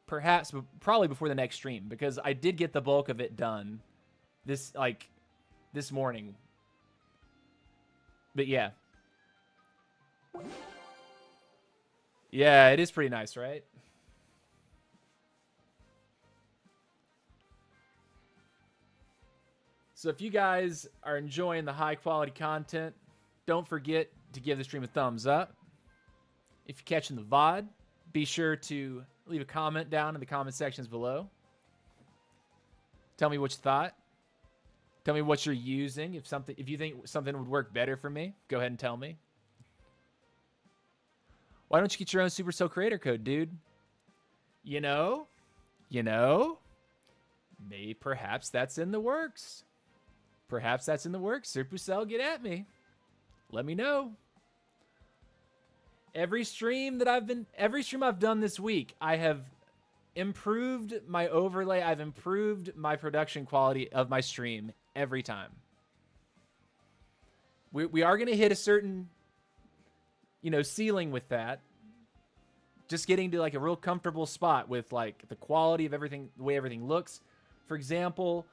Perhaps, probably before the next stream, because I did get the bulk of it done this morning. But yeah. Yeah, it is pretty nice, right? So if you guys are enjoying the high quality content, don't forget to give the stream a thumbs up. If you're catching the VOD, be sure to leave a comment down in the comment sections below. Tell me what you thought. Tell me what you're using. If you think something would work better for me, go ahead and tell me. Why don't you get your own Supercell creator code, dude? You know, maybe perhaps that's in the works. Perhaps that's in the works. Supercell, get at me. Let me know. Every stream I've done this week, I have improved my overlay. I've improved my production quality of my stream every time. We are going to hit a certain, ceiling with that. Just getting to like a real comfortable spot with like the quality of everything, the way everything looks. For example,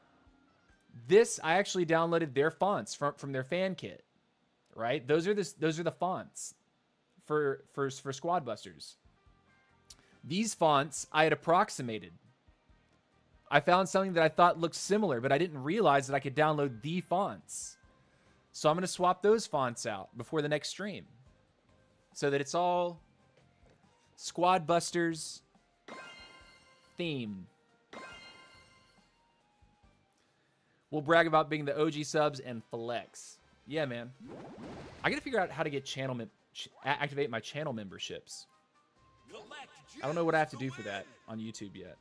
I actually downloaded their fonts from their fan kit, right? Those are the fonts for Squad Busters. These fonts I had approximated. I found something that I thought looked similar, but I didn't realize that I could download the fonts. So I'm going to swap those fonts out before the next stream so that it's all Squad Busters theme. We'll brag about being the OG subs and flex. Yeah, man. I got to figure out how to get activate my channel memberships. I don't know what I have to do for that on YouTube yet.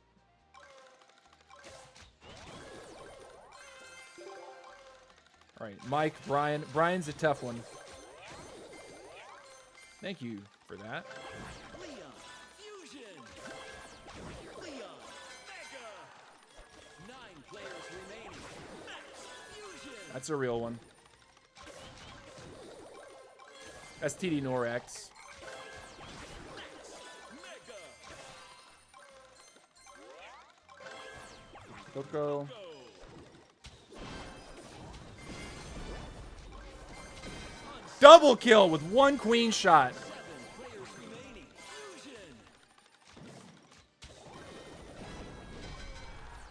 All right, Mike, Brian. Brian's a tough one. Thank you for that. Leon, fusion. Leon, mega. 9 players remaining. Max, fusion. That's a real one. That's TD Norex. Max, mega. Coco. Go. Double kill with 1 queen shot. 7 players remaining. Fusion.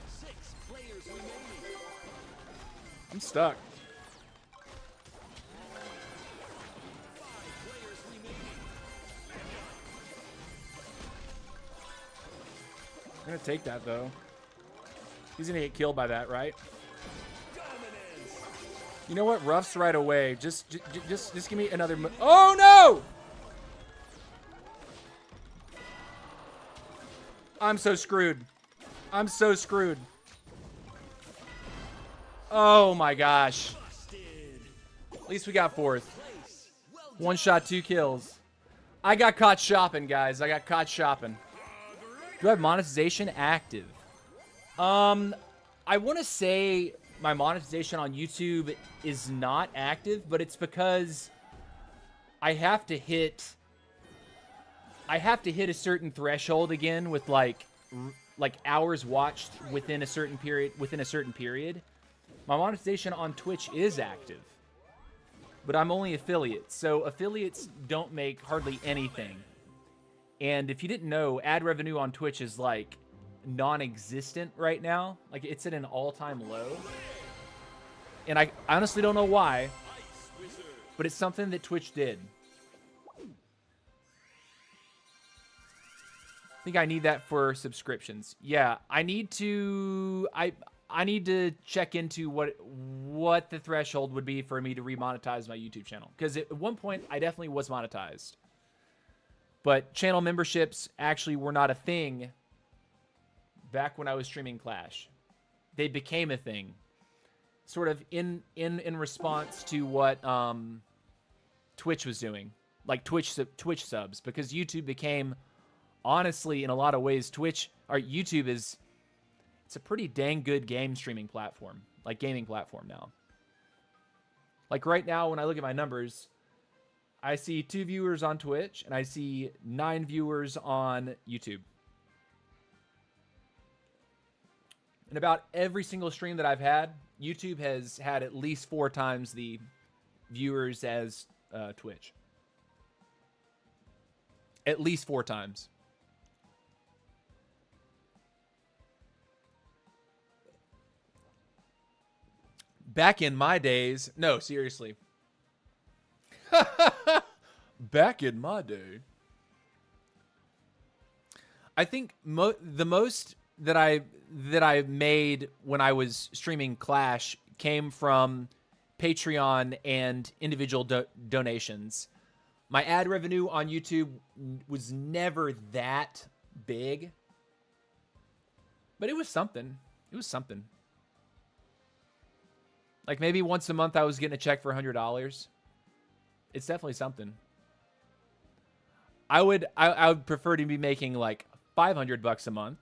6 players remaining. I'm stuck. 5 players remaining. I'm gonna take that though. He's gonna get killed by that, right? Dominance. You know what? Roughs right away. Just give me another. Oh no! I'm so screwed. I'm so screwed. Oh my gosh. Busted. At least we got 4th. Place. Well 1 shot, 2 kills. I got caught shopping, guys. I got caught shopping. Do I have monetization active? I want to say my monetization on YouTube is not active, but it's because I have to hit a certain threshold again with like hours watched within a certain period. My monetization on Twitch is active, but I'm only affiliate. So affiliates don't make hardly anything. And if you didn't know, ad revenue on Twitch is like non-existent right now. Like it's at an all-time low. And I honestly don't know why, Ice Wizard. but it's something that Twitch did. I think I need that for subscriptions. Yeah, I need to I need to check into what the threshold would be for me to remonetize my YouTube channel, because at one point I definitely was monetized. But channel memberships actually were not a thing back when I was streaming Clash. They became a thing sort of in response to what Twitch was doing. Like Twitch subs, because YouTube became, honestly, in a lot of ways, YouTube is, it's a pretty dang good game streaming platform, like gaming platform now. Like right now, when I look at my numbers, I see 2 viewers on Twitch and I see 9 viewers on YouTube. And about every single stream that I've had, YouTube has had at least 4 times the viewers as Twitch. At least 4 times. Back in my days, no, seriously. Back in my day, I think the most that I made when I was streaming Clash came from Patreon and individual donations. My ad revenue on YouTube was never that big, but it was something. It was something. Like maybe once a month I was getting a check for $100. It's definitely something. I would prefer to be making like $500 a month,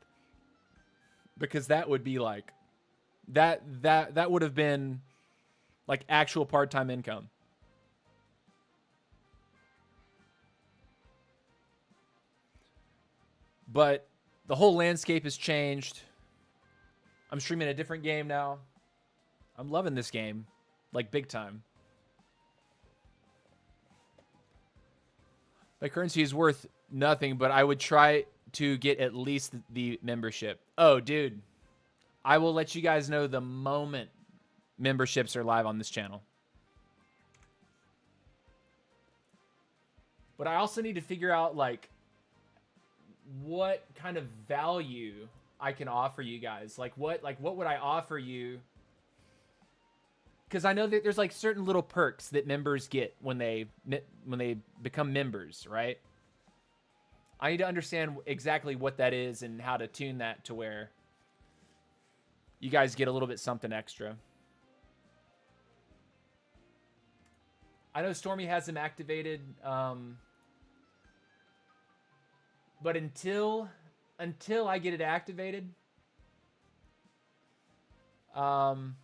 because that would be like that would have been like actual part-time income. But the whole landscape has changed. I'm streaming a different game now. I'm loving this game, like big time. My currency is worth nothing, but I would try to get at least the membership. Oh, dude. I will let you guys know the moment memberships are live on this channel. But I also need to figure out, like, what kind of value I can offer you guys. Like what would I offer you? Because I know that there's like certain little perks that members get when they become members, right? I need to understand exactly what that is and how to tune that to where you guys get a little bit something extra. I know Stormy has him activated, but until I get it activated, I'm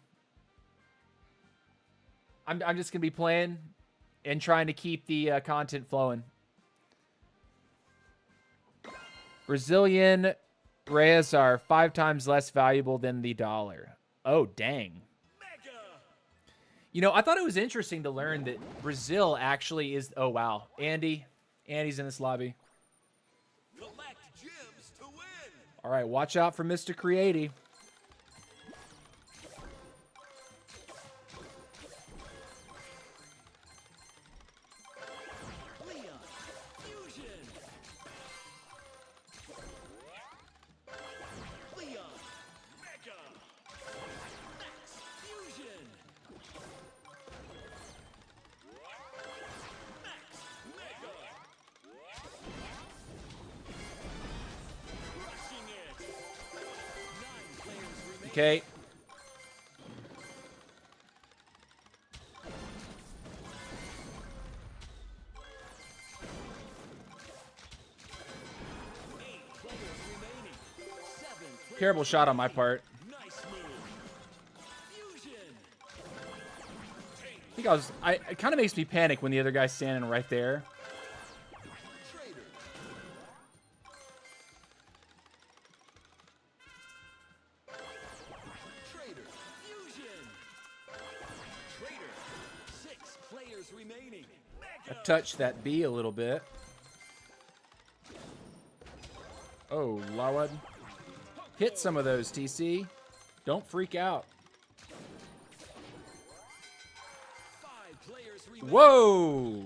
just gonna be playing and trying to keep the content flowing. Brazilian Reyes are 5 times less valuable than the dollar. Oh, dang. Mega. You know, I thought it was interesting to learn that Brazil actually is... Oh, wow. Andy's in this lobby. Collect gems to win. All right, watch out for Mr. Creaty. Leon. Fusion. Leon. Mega. Max. Fusion. Max. Mega. Crushing it. 9 players remaining. Okay. Terrible shot on my part. Nice move. Fusion. It kind of makes me panic when the other guy's standing right there. Trader. Trader. Fusion. Trader. 6 players remaining. I Mega. touched that B a little bit. Oh, Lawad. Hit some of those, TC. Don't freak out. 5 players remaining. Whoa!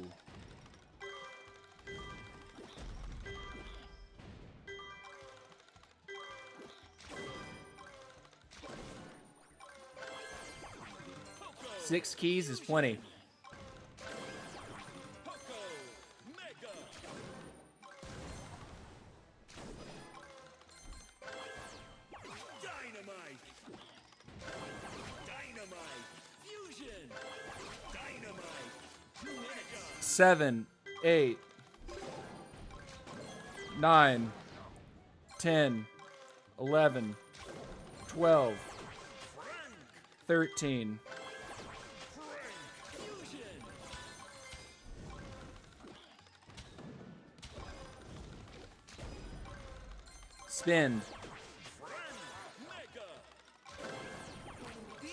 Poco. 6 keys is plenty. Poco. Mega. Dynamite. Dynamite. Fusion. Dynamite. Mega. 7, 8, 9, 10, 11, 12, Frank. 13. Frank. Fusion. Spin. Frank. Mega. B.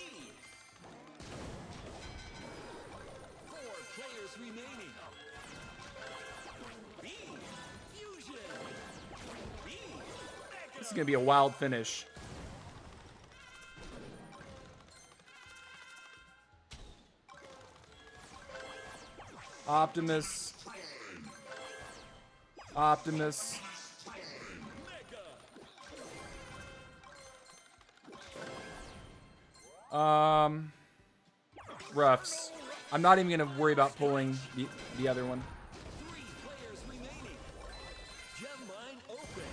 4 players remaining. B. Fusion. B. Mega. This is going to be a wild finish. Optimus. Optimus. Mega. Roughs. I'm not even going to worry about pulling the other one. 3 players remaining. Gem mine open.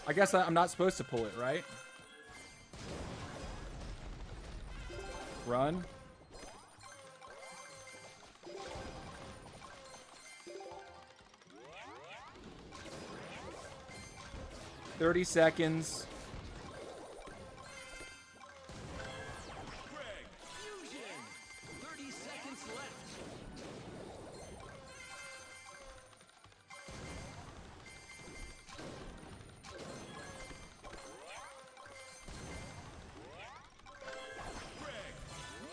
I guess I'm not supposed to pull it, right? Run. "30 seconds. Greg. Fusion. 30 seconds left. Greg.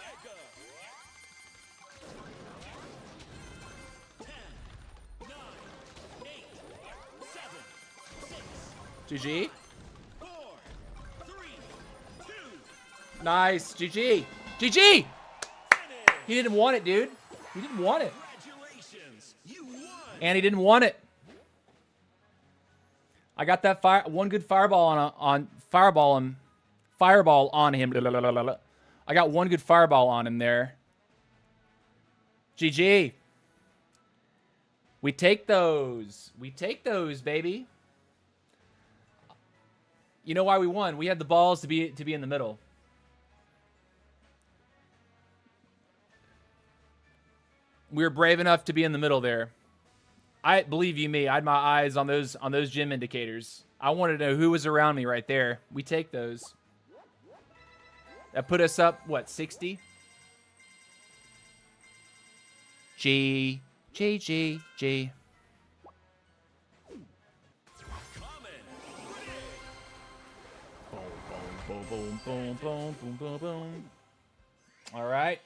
Mega. 10, 9, 8, 7, 6, GG. 4, 3, 2, Nice. GG. GG! finish. He didn't want it, dude. He didn't want it. Congratulations. You won. And he didn't want it. I got that one good fireball fireball on him. I got one good fireball on him there. GG. We take those. We take those, baby. You know why we won? We had the balls to be in the middle. We were brave enough to be in the middle there. I believe you me, I had my eyes on those gym indicators. I wanted to know who was around me right there. We take those. That put us up, what, 60? G. G. Boom. All right.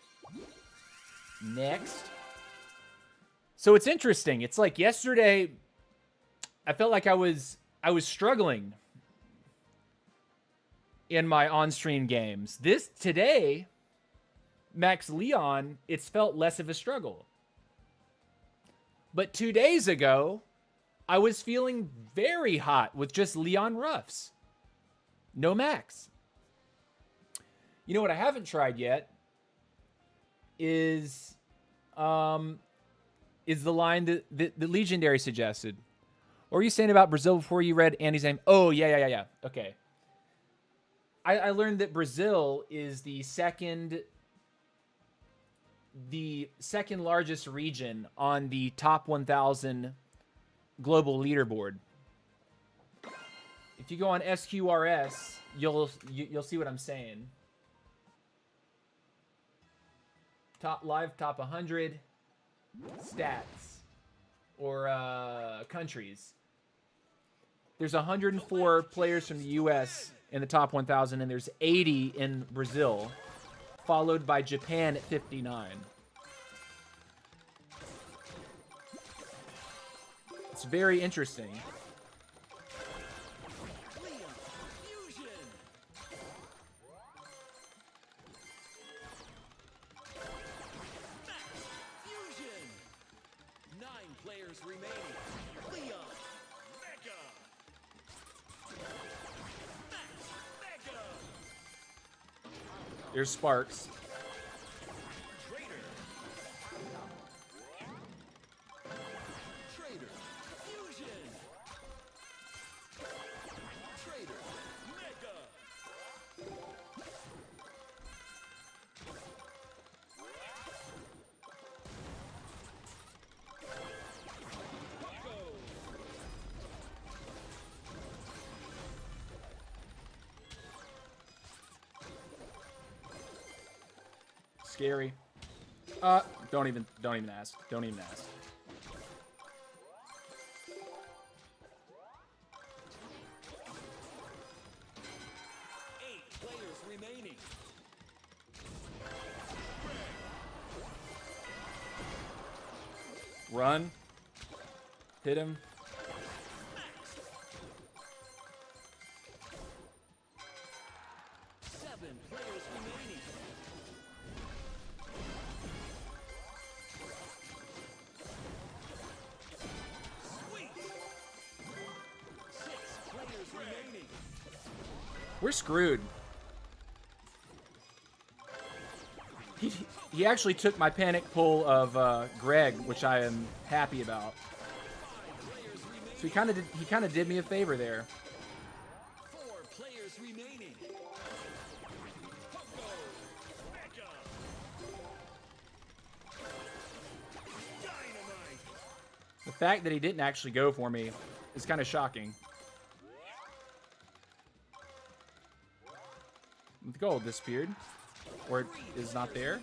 Next. So it's interesting. It's like yesterday, I felt like I was struggling in my on-stream games. Today, Max Leon, it's felt less of a struggle. But 2 days ago, I was feeling very hot with just Leon Ruffs. No Max. You know what I haven't tried yet is the line that the Legendary suggested. What were you saying about Brazil before you read Andy's name? Oh, yeah. Okay. I learned that Brazil is the second largest region on the top 1,000 global leaderboard. If you go on SQRS, you'll see what I'm saying. Top 100 stats or countries. There's 104 players from the U.S. in the top 1,000, and there's 80 in Brazil, followed by Japan at 59. It's very interesting. There's Sparks. Scary. Don't even ask. Don't even ask. Run. Hit him. We're screwed. He actually took my panic pull of Greg, which I am happy about. So he kind of did me a favor there. 4 players remaining. The fact that he didn't actually go for me is kind of shocking. The gold disappeared, or it is not there.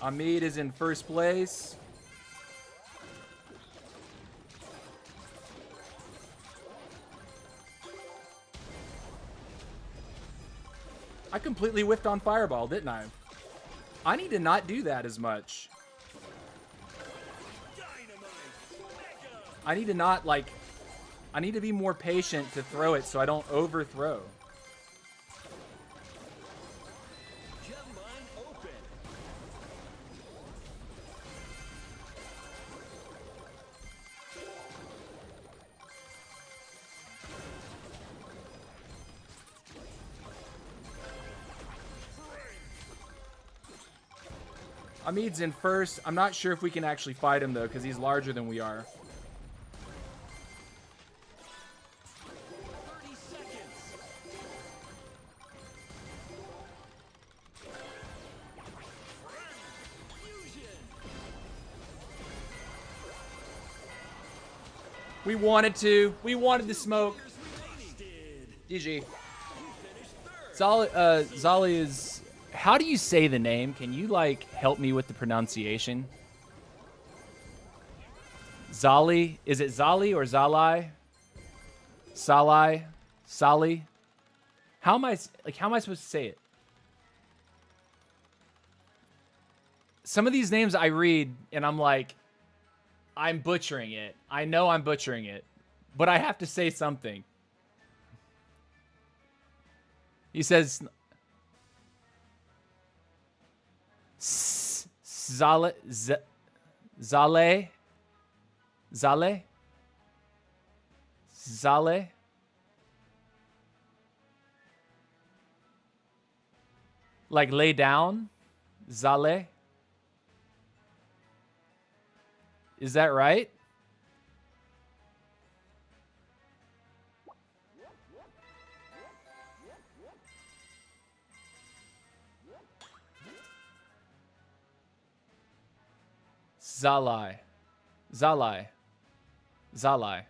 Hamid is in first place. I completely whiffed on Fireball, didn't I? I need to not do that as much. I need to not, like, I need to be more patient to throw it so I don't overthrow. Hamid's in first. I'm not sure if we can actually fight him, though, because he's larger than we are. We wanted to. We wanted the smoke. GG. Zali is... How do you say the name? Can you, like, help me with the pronunciation? Zali? Is it Zali or Zalai? Salai? Sali? How am I supposed to say it? Some of these names I read, and I'm like, I'm butchering it. I know I'm butchering it, but I have to say something. He says... Zale? Zale? Zale? Zale? Like lay down? Zale? Is that right? Zalai. Zalai. Zalai.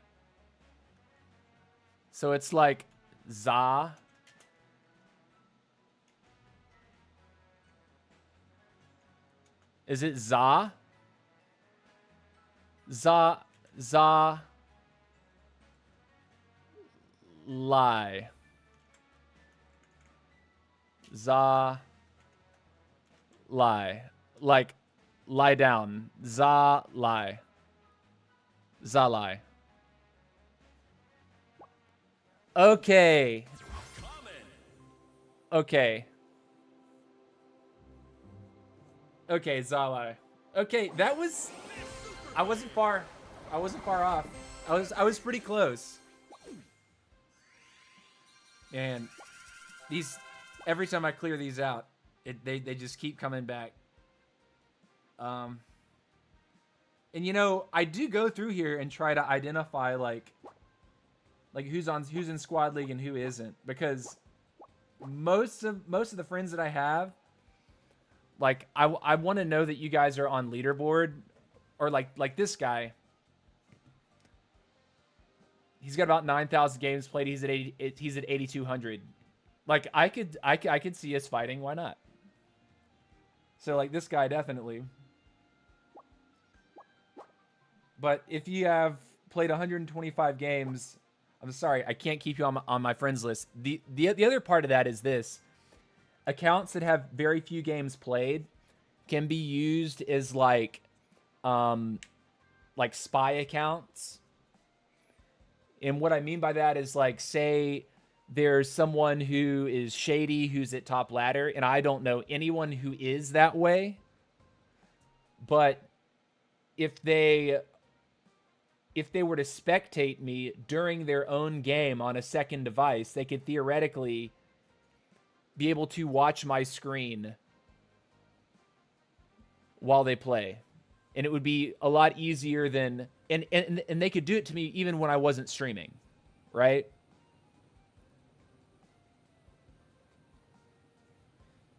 So it's like za. Is it za? Za. Lie. Za. Lie. Like lie down. Za lie. Za lie. Okay. Okay. Okay, Zalai. Okay, that was... I wasn't far off. I was pretty close. And these... Every time I clear these out, they just keep coming back. And you know, I do go through here and try to identify like who's in squad league and who isn't, because most of the friends that I have, like I want to know that you guys are on leaderboard, or like this guy. He's got about 9,000 games played. He's at 8,200. Like I could see us fighting. Why not? So like this guy definitely. But if you have played 125 games, I'm sorry, I can't keep you on my friends list. The other part of that is this: accounts that have very few games played can be used as like spy accounts. And what I mean by that is, like, say there's someone who is shady who's at top ladder, and I don't know anyone who is that way. But if they were to spectate me during their own game on a second device, they could theoretically be able to watch my screen while they play. And it would be a lot easier than... And they could do it to me even when I wasn't streaming, right?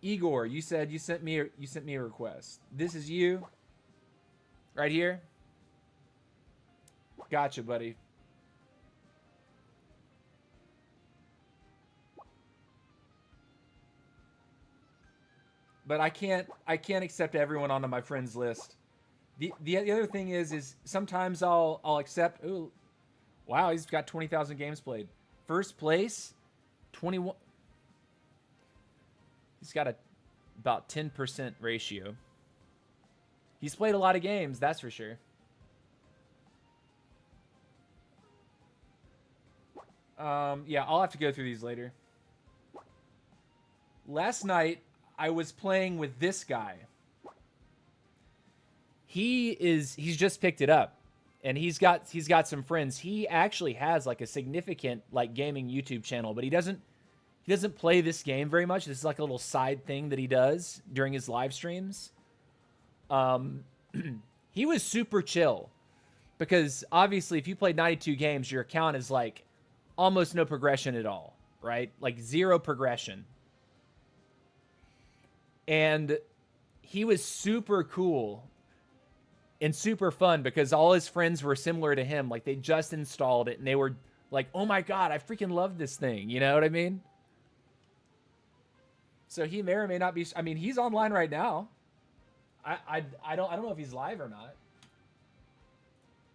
Igor, you said you sent me a request. This is you? Right here? Gotcha, buddy. But I can't accept everyone onto my friends list. The other thing is sometimes I'll accept. Ooh, wow, he's got 20,000 games played. First place, 21. He's got about 10% ratio. He's played a lot of games, that's for sure. Yeah, I'll have to go through these later. Last night, I was playing with this guy. He's just picked it up, and he's got some friends. He actually has like a significant like gaming YouTube channel, but he doesn't play this game very much. This is like a little side thing that he does during his live streams. He was super chill, because obviously if you played 92 games, your account is like almost no progression at all, right? Like 0 progression. And he was super cool. and super fun because all his friends were similar to him. Like they just installed it and they were like, "Oh my god, I freaking love this thing." You know what I mean? So he may or may not be. I mean, he's online right now. I don't know if he's live or not.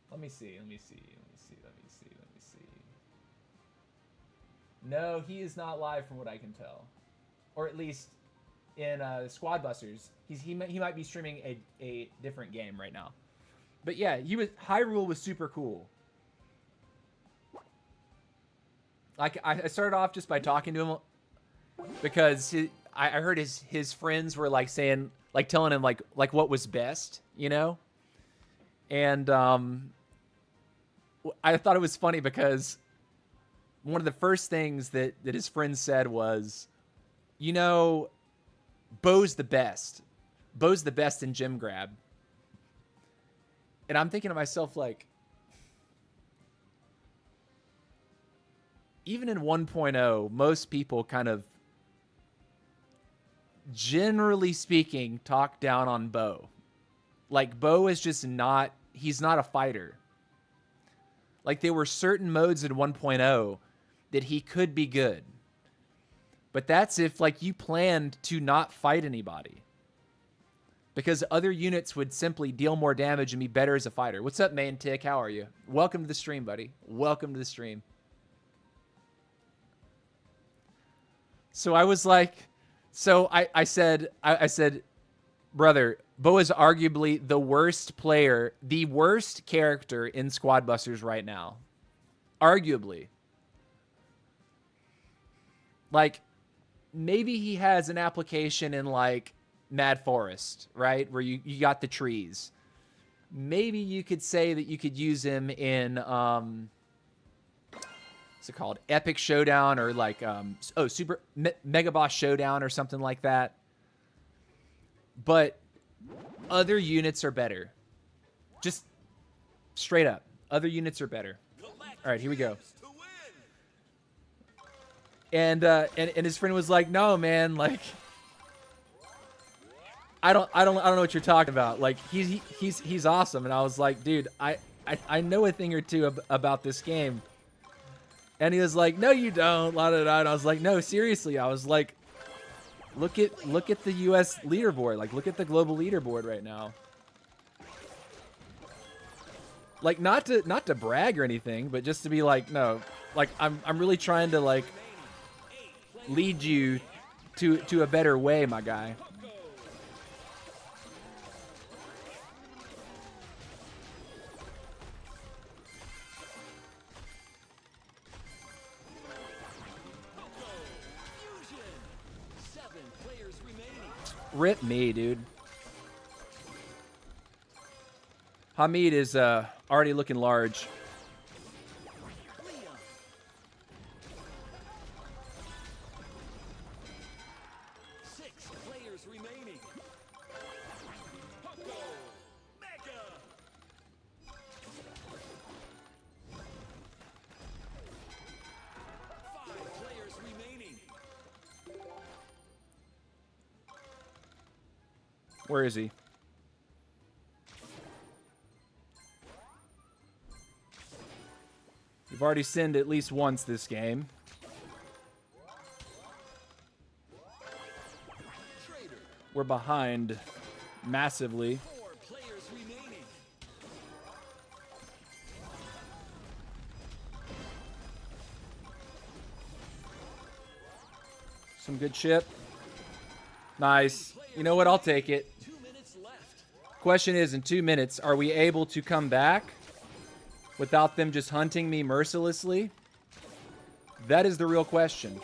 Let me see. Let me see. Let me see. Let me see. Let me see. No, he is not live from what I can tell, or at least in Squad Busters. He might be streaming a different game right now. But yeah, Hyrule was super cool. Like I started off just by talking to him because I heard his friends were like saying, like telling him like what was best, you know? And I thought it was funny because one of the first things that his friends said was, you know, Bo's the best. Bo's the best in gym grab. And I'm thinking to myself, like, even in 1.0, most people kind of, generally speaking, talk down on Bo. Like, Bo is just not, he's not a fighter. Like, there were certain modes in 1.0 that he could be good. But that's if, like, you planned to not fight anybody. Because other units would simply deal more damage and be better as a fighter. What's up, Main Tick? How are you? Welcome to the stream, buddy. Welcome to the stream. So I was like, I said, brother, Bo is arguably the worst player, the worst character in Squad Busters right now. Arguably. Like, maybe he has an application in, like, Mad Forest, right? Where you got the trees. Maybe you could say that you could use him in, what's it called? Epic Showdown or like, Super Mega Boss Showdown or something like that. But other units are better. Just straight up. Other units are better. All right, here we go. And his friend was like, "No, man, like, I don't know what you're talking about. Like, he's awesome." And I was like, "Dude, I know a thing or two about this game." And he was like, "No, you don't." La, da, da. And I was like, "No, seriously." I was like, look at the US leaderboard. Like, look at the global leaderboard right now. Like, not to brag or anything, but just to be like, no, like, I'm really trying to, like, lead you to a better way, my guy. Rip me, dude. Hamid is already looking large. Where is he? We've already sinned at least once this game. We're behind massively. Some good chip. Nice. You know what? I'll take it. Question is, in 2 minutes, are we able to come back without them just hunting me mercilessly? That is the real question.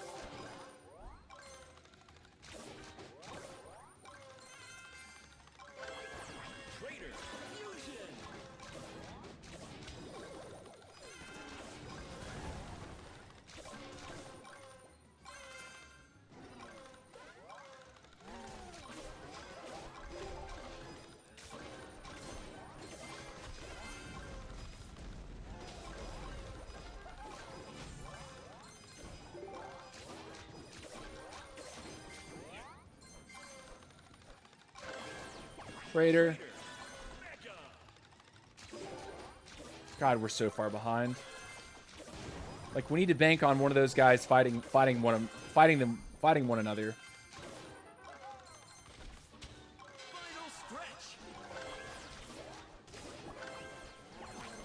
Raider. God, we're so far behind. Like, we need to bank on one of those guys fighting one another. Final stretch.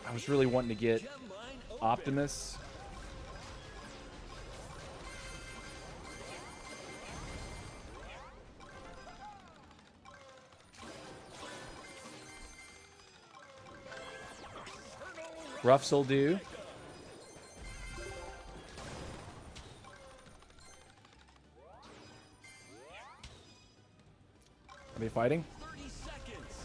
I was really wanting to get Gem line open. Optimus. Ruffs will do. Are they fighting? 30 seconds.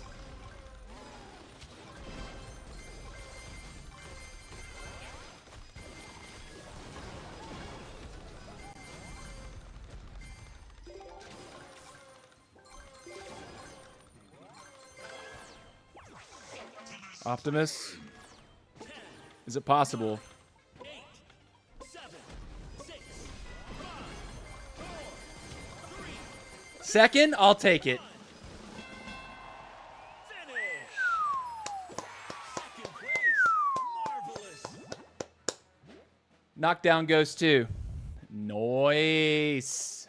Optimus. Is it possible? 8, 7, 6, 5, 4, 3. Second? I'll take it. Finish. Second place. Marvelous. Knockdown goes to. Nice.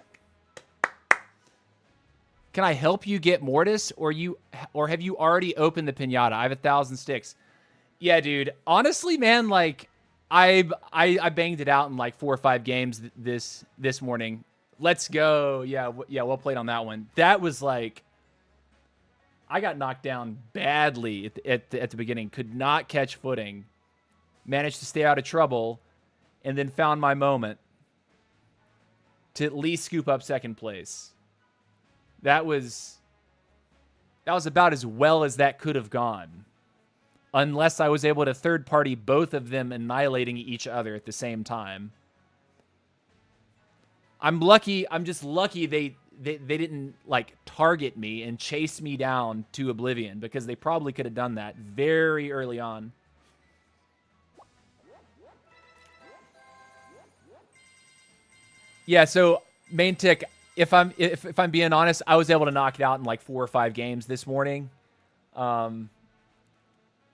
Can I help you get Mortis, or have you already opened the pinata? I have 1,000 sticks. Yeah, dude. Honestly, man, like I banged it out in like 4 or 5 games this morning. Let's go. Yeah, well played on that one. That was like, I got knocked down badly at the beginning. Could not catch footing. Managed to stay out of trouble, and then found my moment to at least scoop up second place. That was about as well as that could have gone. Unless I was able to third party both of them annihilating each other at the same time. I'm lucky. I'm just lucky they didn't like target me and chase me down to oblivion, because they probably could have done that very early on. Yeah, so main tick, if I'm being honest, I was able to knock it out in like 4 or 5 games this morning.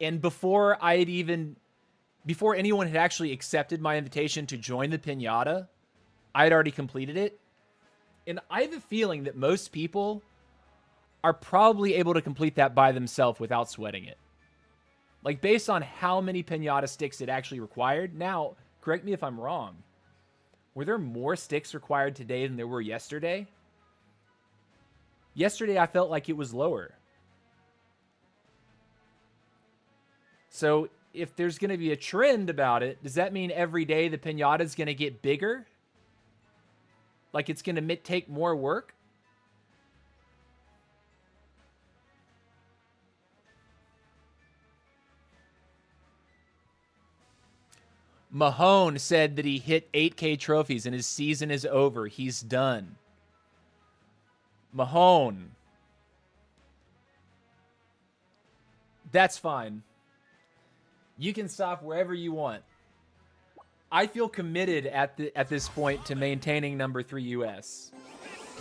And before anyone had actually accepted my invitation to join the pinata, I had already completed it. And I have a feeling that most people are probably able to complete that by themselves without sweating it. Like, based on how many pinata sticks it actually required. Now, correct me if I'm wrong. Were there more sticks required today than there were yesterday? Yesterday, I felt like it was lower. So if there's going to be a trend about it, does that mean every day the pinata is going to get bigger? Like it's going to take more work? Mahone said that he hit 8K trophies and his season is over. He's done. Mahone. That's fine. You can stop wherever you want. I feel committed at this point to maintaining number 3 US.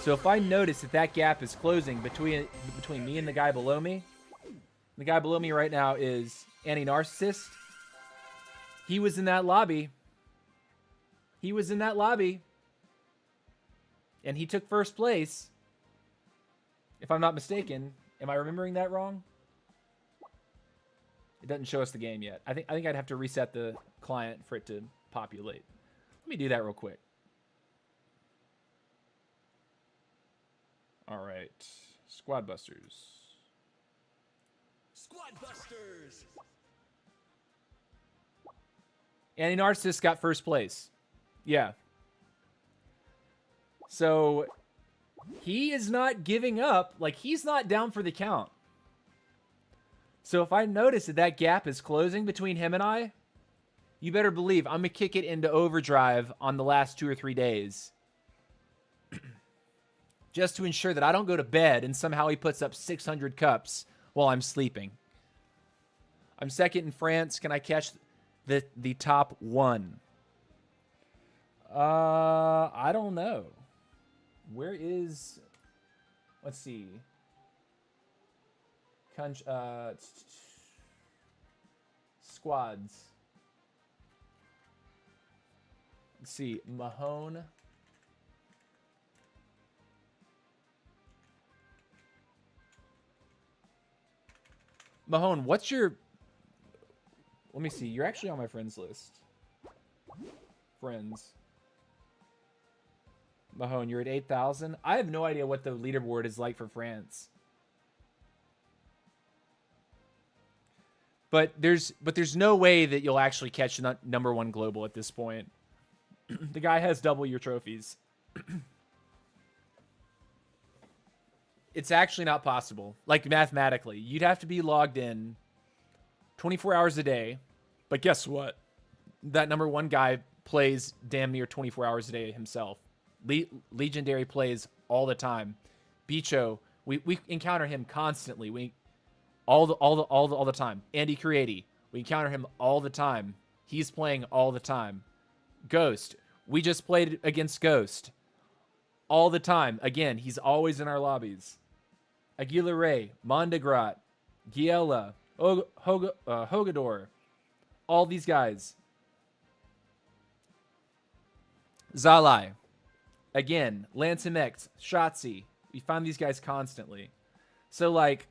So if I notice that gap is closing between me and the guy below me, the guy below me right now is Anti-Narcissist. He was in that lobby. He was in that lobby. And he took first place. If I'm not mistaken. Am I remembering that wrong? It doesn't show us the game yet. I think I'd have to reset the client for it to populate. Let me do that real quick. All right. Squad Busters. Squad Busters. Anti-Narcissist got first place. Yeah. So he is not giving up. Like, he's not down for the count. So if I notice that gap is closing between him and I, you better believe I'm going to kick it into overdrive on the last 2 or 3 days. Just to ensure that I don't go to bed and somehow he puts up 600 cups while I'm sleeping. I'm second in France. Can I catch the top 1? I don't know. Where is... Let's see. squads. Let's see. Mahone. Mahone, what's your... Let me see. You're actually on my friends list. Friends. Mahone, you're at 8,000. I have no idea what the leaderboard is like for France. But there's no way that you'll actually catch number 1 global at this point. The guy has double your trophies. It's actually not possible. Like, mathematically. You'd have to be logged in 24 hours a day. But guess what? That number 1 guy plays damn near 24 hours a day himself. Legendary plays all the time. Bicho, we encounter him constantly. All the time. Andy Creati, we encounter him all the time. He's playing all the time. Ghost, we just played against Ghost all the time. Again, he's always in our lobbies. Aguila Ray, Mondegrat, Giela, Hogador, all these guys. Zalai, again, Lansum X, Shotzi. We find these guys constantly. So, like,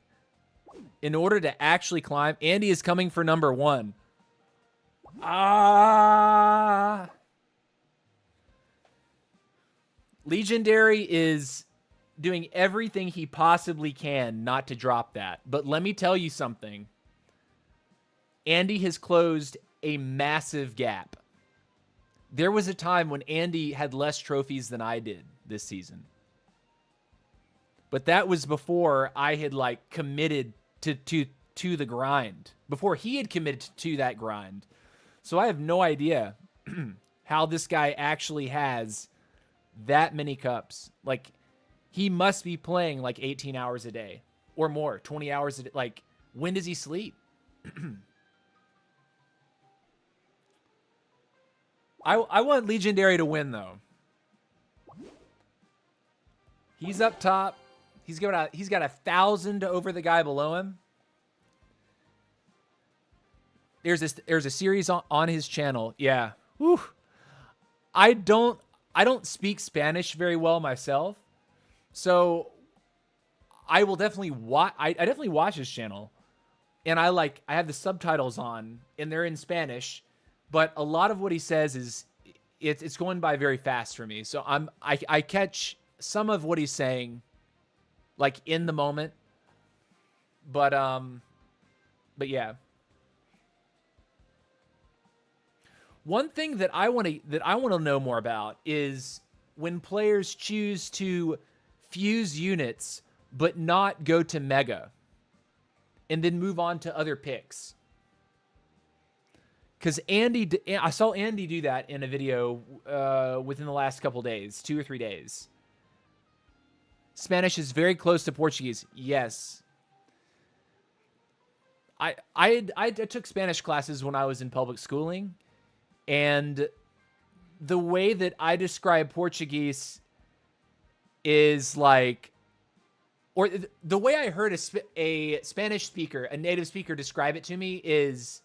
in order to actually climb, Andy is coming for number 1. Legendary is doing everything he possibly can not to drop that. But let me tell you something. Andy has closed a massive gap. There was a time when Andy had less trophies than I did this season. But that was before I had, like, committed to the grind. Before he had committed to that grind. So I have no idea how this guy actually has that many cups. Like, he must be playing like 18 hours a day or more, 20 hours a day. Like, when does he sleep? I want Legendary to win, though. He's up top. He's got 1,000 over the guy below him. There's a series on his channel. Yeah. Whew. I don't speak Spanish very well myself, so I will definitely watch. I definitely watch his channel, and I have the subtitles on, and they're in Spanish, but a lot of what he says is it's going by very fast for me. So I catch some of what he's saying, like, in the moment, but yeah. One thing that I want to know more about is when players choose to fuse units but not go to Mega and then move on to other picks. Because I saw Andy do that in a video within the last couple days, 2 or 3 days. Spanish is very close to Portuguese. Yes. I took Spanish classes when I was in public schooling. And the way that I describe Portuguese is like, or the way I heard a Spanish speaker, a native speaker, describe it to me is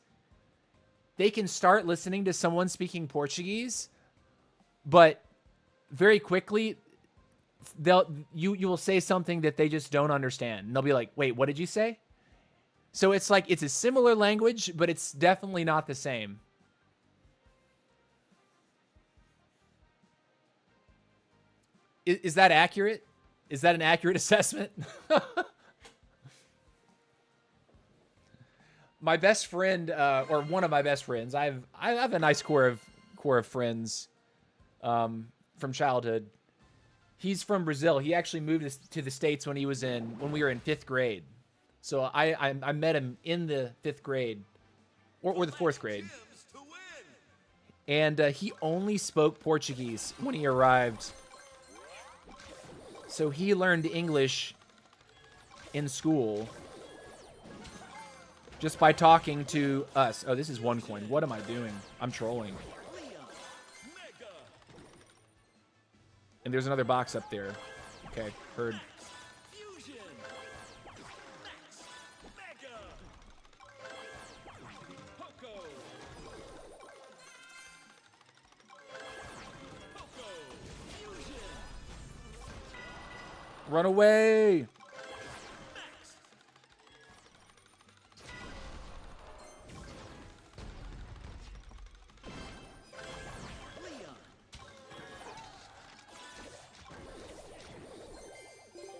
they can start listening to someone speaking Portuguese, but very quickly you will say something that they just don't understand. And they'll be like, wait, what did you say? So it's like, it's a similar language, but it's definitely not the same. Is that accurate? Is that an accurate assessment? My best friend, or one of my best friends, I have a nice core of friends from childhood. He's from Brazil. He actually moved to the States when we were in 5th grade. So I met him in the 5th grade, or the 4th grade. And he only spoke Portuguese when he arrived. So he learned English in school just by talking to us. Oh, this is 1 coin. What am I doing? I'm trolling. And there's another box up there. Okay, heard. Run away.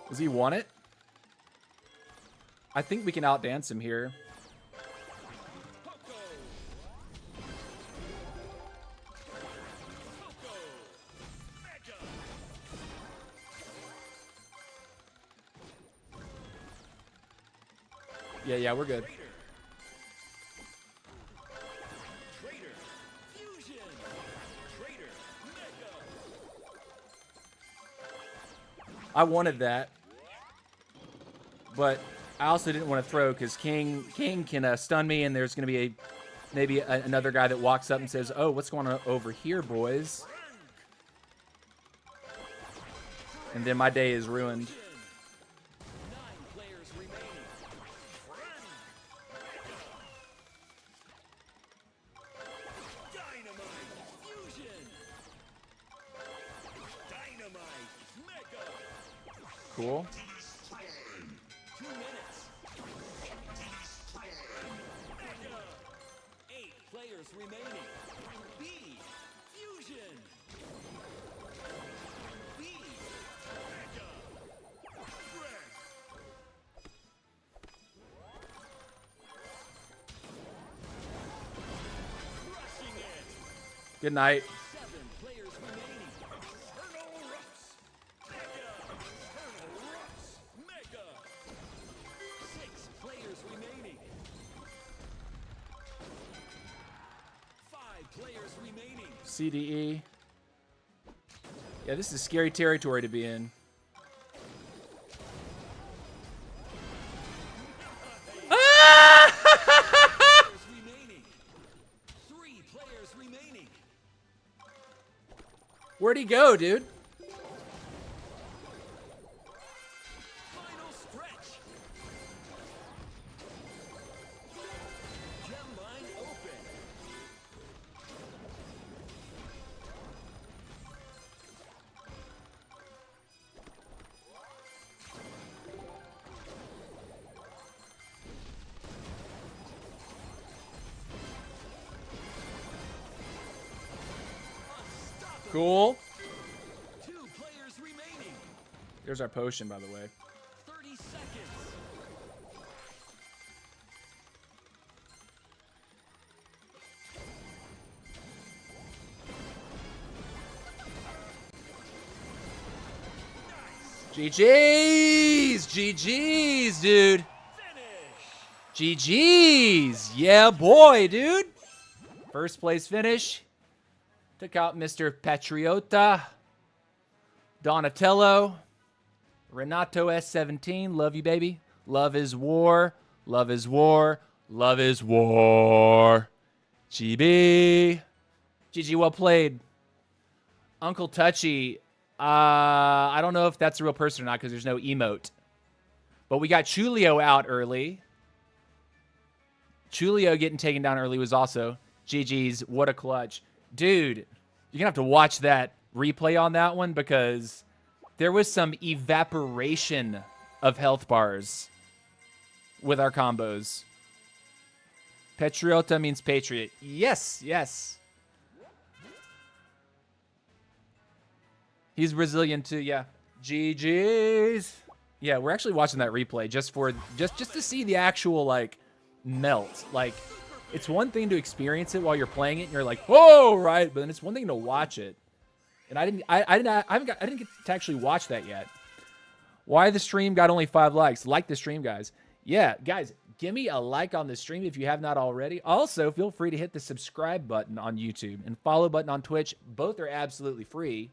Does he want it? I think we can outdance him here. Yeah, we're good. I wanted that, but I also didn't want to throw because King can stun me, and there's going to be maybe another guy that walks up and says, "Oh, what's going on over here, boys?" And then my day is ruined. Cool. 2 minutes. 8 players remaining. B. Fusion. B. Mega. Crushing it. Good night. 7 players remaining. Colonel Ruffs. Mega. Colonel Ruffs. Mega. 6 players remaining. 5 players remaining. CDE. Yeah, this is scary territory to be in. Players remaining. 3 players remaining. Where'd he go, dude? Final stretch. Gem line open. Unstoppable. Cool. 2 players remaining. There's our potion, by the way. 30 seconds. GG's! GG's, dude. Finish. GG's. Yeah, boy, dude. First place finish. Took out Mr. Patriota. Donatello. Renato S17. Love you, baby. Love is war. Love is war. Love is war. GB. GG, well played. Uncle Touchy. I don't know if that's a real person or not because there's no emote. But we got Chulio out early. Chulio getting taken down early was also GG's. What a clutch. Dude, you're going to have to watch that replay on that one because there was some evaporation of health bars with our combos. Patriota means patriot. Yes, yes. He's Brazilian too, yeah. GG's. Yeah, we're actually watching that replay just to see the actual like melt. Like, it's one thing to experience it while you're playing it, and you're like, whoa, right? But then it's one thing to watch it. And I didn't get to actually watch that yet. Why the stream got only 5 likes? Like the stream, guys. Yeah, guys, give me a like on the stream if you have not already. Also, feel free to hit the subscribe button on YouTube and follow button on Twitch. Both are absolutely free.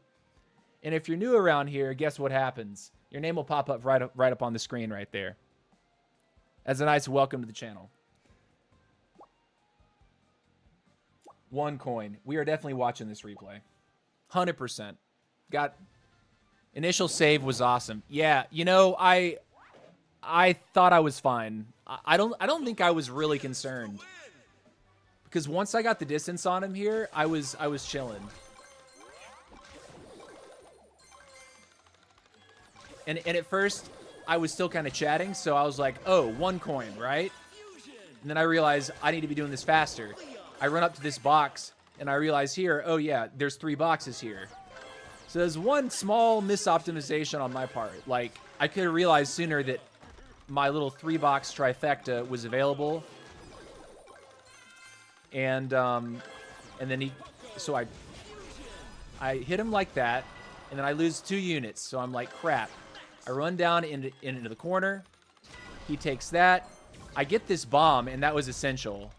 And if you're new around here, guess what happens? Your name will pop up right up on the screen right there. As a nice welcome to the channel. 1 coin. We are definitely watching this replay. 100%. Got initial save was awesome. Yeah, you know, I thought I was fine. I don't think I was really concerned. Because once I got the distance on him here, I was chilling. And at first, I was still kind of chatting, so I was like, oh, 1 coin, right? And then I realized I need to be doing this faster. I run up to this box, and I realize here, oh yeah, there's 3 boxes here. So there's one small misoptimization on my part. Like, I could have realized sooner that my little 3-box trifecta was available. And then so I hit him like that, and then I lose 2 units. So I'm like, crap. I run down into the corner. He takes that. I get this bomb, and that was essential.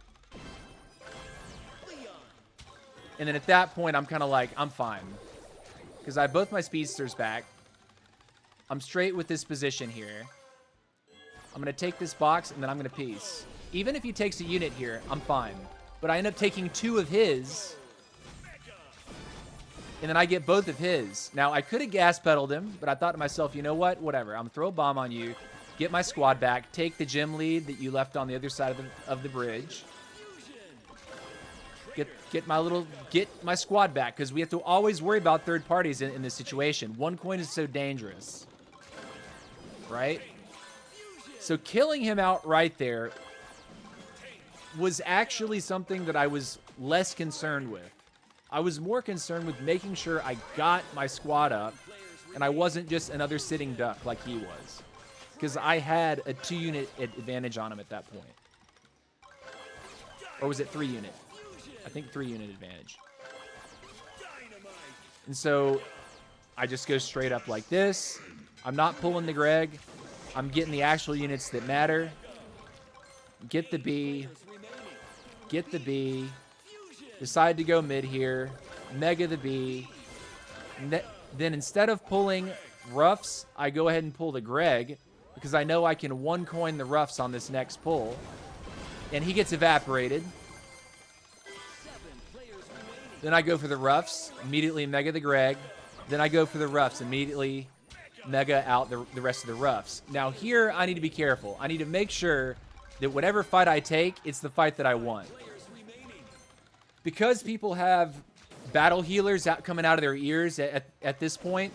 And then at that point, I'm kind of like, I'm fine. Because I have both my speedsters back. I'm straight with this position here. I'm going to take this box, and then I'm going to piece. Even if he takes a unit here, I'm fine. But I end up taking 2 of his. And then I get both of his. Now, I could have gas pedaled him, but I thought to myself, you know what? Whatever. I'm going to throw a bomb on you, get my squad back, take the gym lead that you left on the other side of the bridge. Get my squad back, because we have to always worry about third parties in this situation. 1 coin is so dangerous. Right? So killing him out right there was actually something that I was less concerned with. I was more concerned with making sure I got my squad up and I wasn't just another sitting duck like he was. Because I had a 2-unit advantage on him at that point. Or was it 3-unit? I think 3-unit advantage. And so I just go straight up like this. I'm not pulling the Greg. I'm getting the actual units that matter. Get the B. Get the B. Decide to go mid here. Mega the B. Then instead of pulling roughs, I go ahead and pull the Greg because I know I can 1 coin the roughs on this next pull. And he gets evaporated. Then I go for the roughs, immediately mega the Greg. Then I go for the roughs, immediately mega out the rest of the roughs. Now here, I need to be careful. I need to make sure that whatever fight I take, it's the fight that I want. Because people have battle healers coming out of their ears at this point.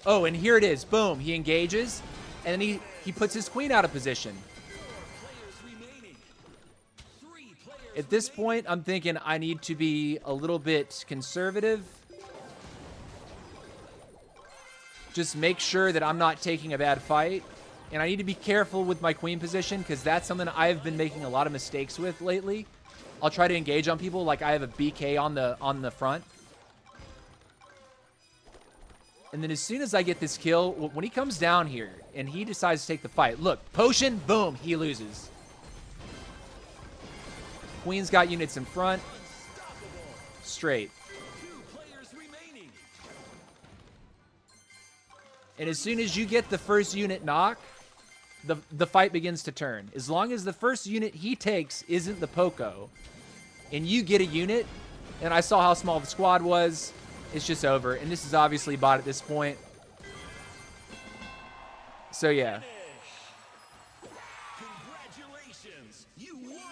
Oh, and here it is. Boom. He engages, and then he puts his queen out of position. At this point, I'm thinking I need to be a little bit conservative. Just make sure that I'm not taking a bad fight. And I need to be careful with my queen position because that's something I've been making a lot of mistakes with lately. I'll try to engage on people like I have a BK on the front. And then as soon as I get this kill, when he comes down here and he decides to take the fight, look, potion, boom, he loses. Queen's got units in front. Straight. And as soon as you get the first unit knock, the fight begins to turn. As long as the first unit he takes isn't the Poco, and you get a unit, and I saw how small the squad was, it's just over. And this is obviously bot at this point. So yeah.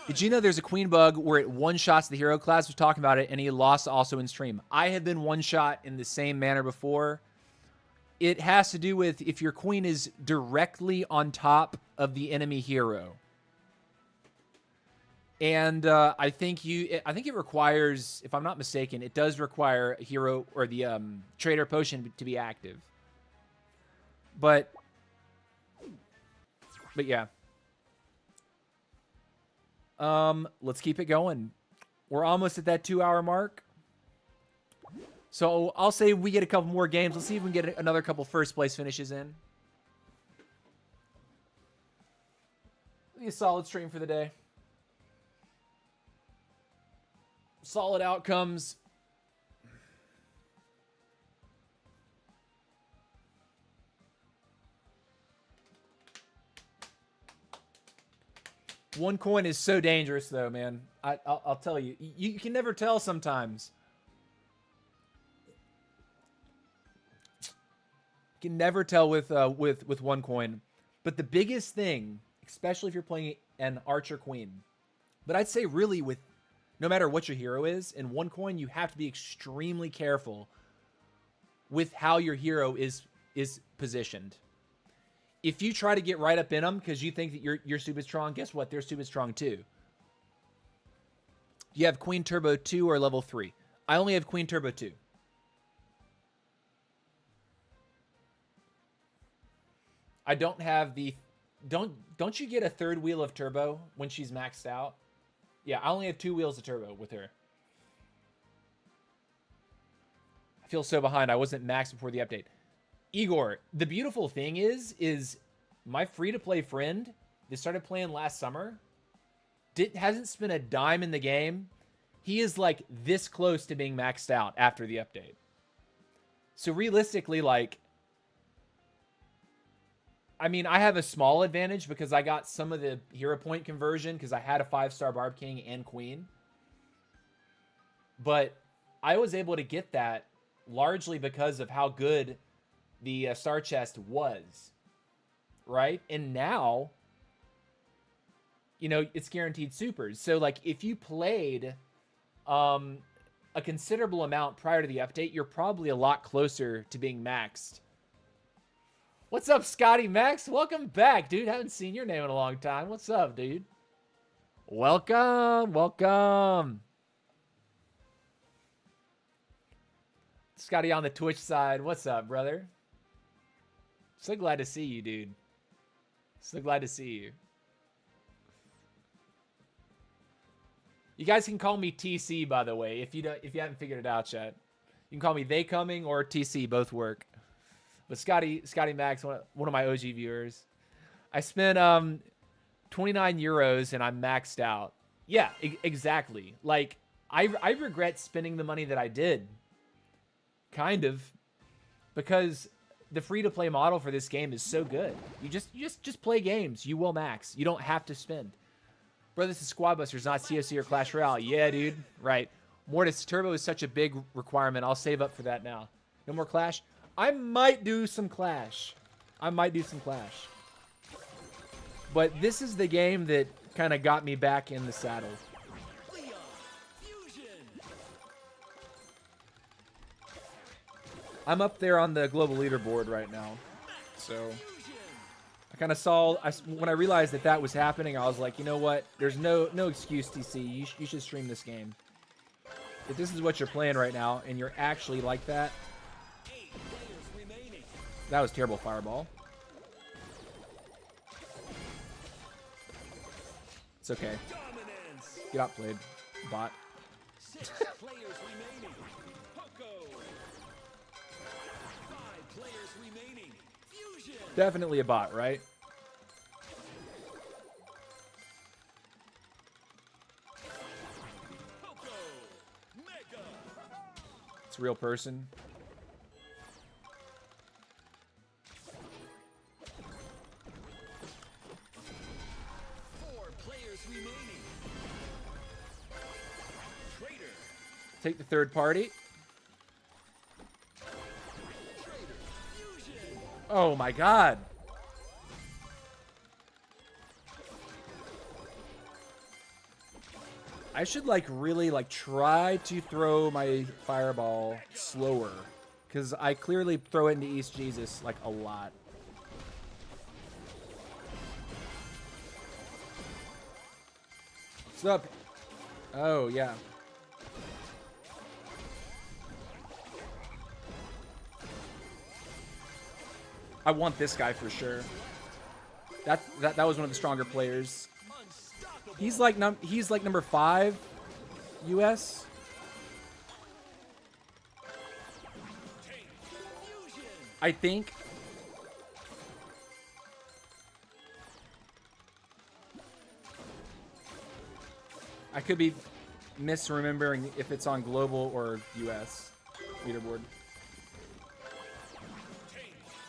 Did you know there's a queen bug where it one-shots the hero class? Was talking about it, and he lost also in stream. I have been one-shot in the same manner before. It has to do with if your queen is directly on top of the enemy hero. And I think it requires, if I'm not mistaken, it does require a hero or the trader potion to be active. But yeah. Let's keep it going. We're almost at that 2-hour mark. So I'll say we get a couple more games. Let's see if we can get another couple first place finishes in. Be a solid stream for the day. Solid outcomes. One coin is so dangerous, though, man. I'll tell you. You can never tell sometimes. You can never tell with one coin. But the biggest thing, especially if you're playing an archer queen, but I'd say really with no matter what your hero is, in one coin, you have to be extremely careful with how your hero is positioned. if you try to get right up in them because you think that you're stupid strong, guess what? They're stupid strong too. You have Queen Turbo 2 or level 3. I only have Queen Turbo 2. I don't have the... Don't you get a third wheel of turbo when she's maxed out? Yeah, I only have 2 wheels of turbo with her. I feel so behind. I wasn't maxed before the update. Igor, the beautiful thing is my free-to-play friend that started playing last summer hasn't spent a dime in the game. He is like this close to being maxed out after the update. So realistically, like, I mean, I have a small advantage because I got some of the hero point conversion because I had a 5-star Barb King and Queen. But I was able to get that largely because of how good the star chest was, right? And now, you know, it's guaranteed supers. So, like, if you played a considerable amount prior to the update, you're probably a lot closer to being maxed. What's up, Scotty Max? Welcome back, dude. Haven't seen your name in a long time. What's up, dude? Welcome, welcome. Scotty on the Twitch side. What's up, brother? So glad to see you, dude. So glad to see you. You guys can call me TC, by the way, if you haven't figured it out yet. You can call me They Coming or TC, both work. But Scotty Max, one of my OG viewers, I spent 29 euros and I'm maxed out. Yeah, exactly. Like I regret spending the money that I did, kind of, because the free-to-play model for this game is so good. You just play games. You will max. You don't have to spend. Bro, this is Squad Busters, not COC or Clash Royale. Yeah, dude. Right. Mortis, Turbo is such a big requirement. I'll save up for that now. No more Clash? I might do some Clash. But this is the game that kind of got me back in the saddle. I'm up there on the global leaderboard right now. So I kind of saw, when I realized that was happening, I was like, you know what? There's no excuse, TC. You should stream this game. If this is what you're playing right now and you're actually like that. That was terrible fireball. It's okay. Get outplayed, bot. 6 players remaining. Poco. 5 players remaining. Fusion. Definitely a bot, right? Poco. Mega. It's a real person. Take the third party. Oh my god. I should like really like try to throw my fireball slower, because I clearly throw it into East Jesus like a lot. What's up? Oh yeah. I want this guy for sure. That was one of the stronger players. He's like number 5 US. I think. I could be misremembering if it's on global or US leaderboard.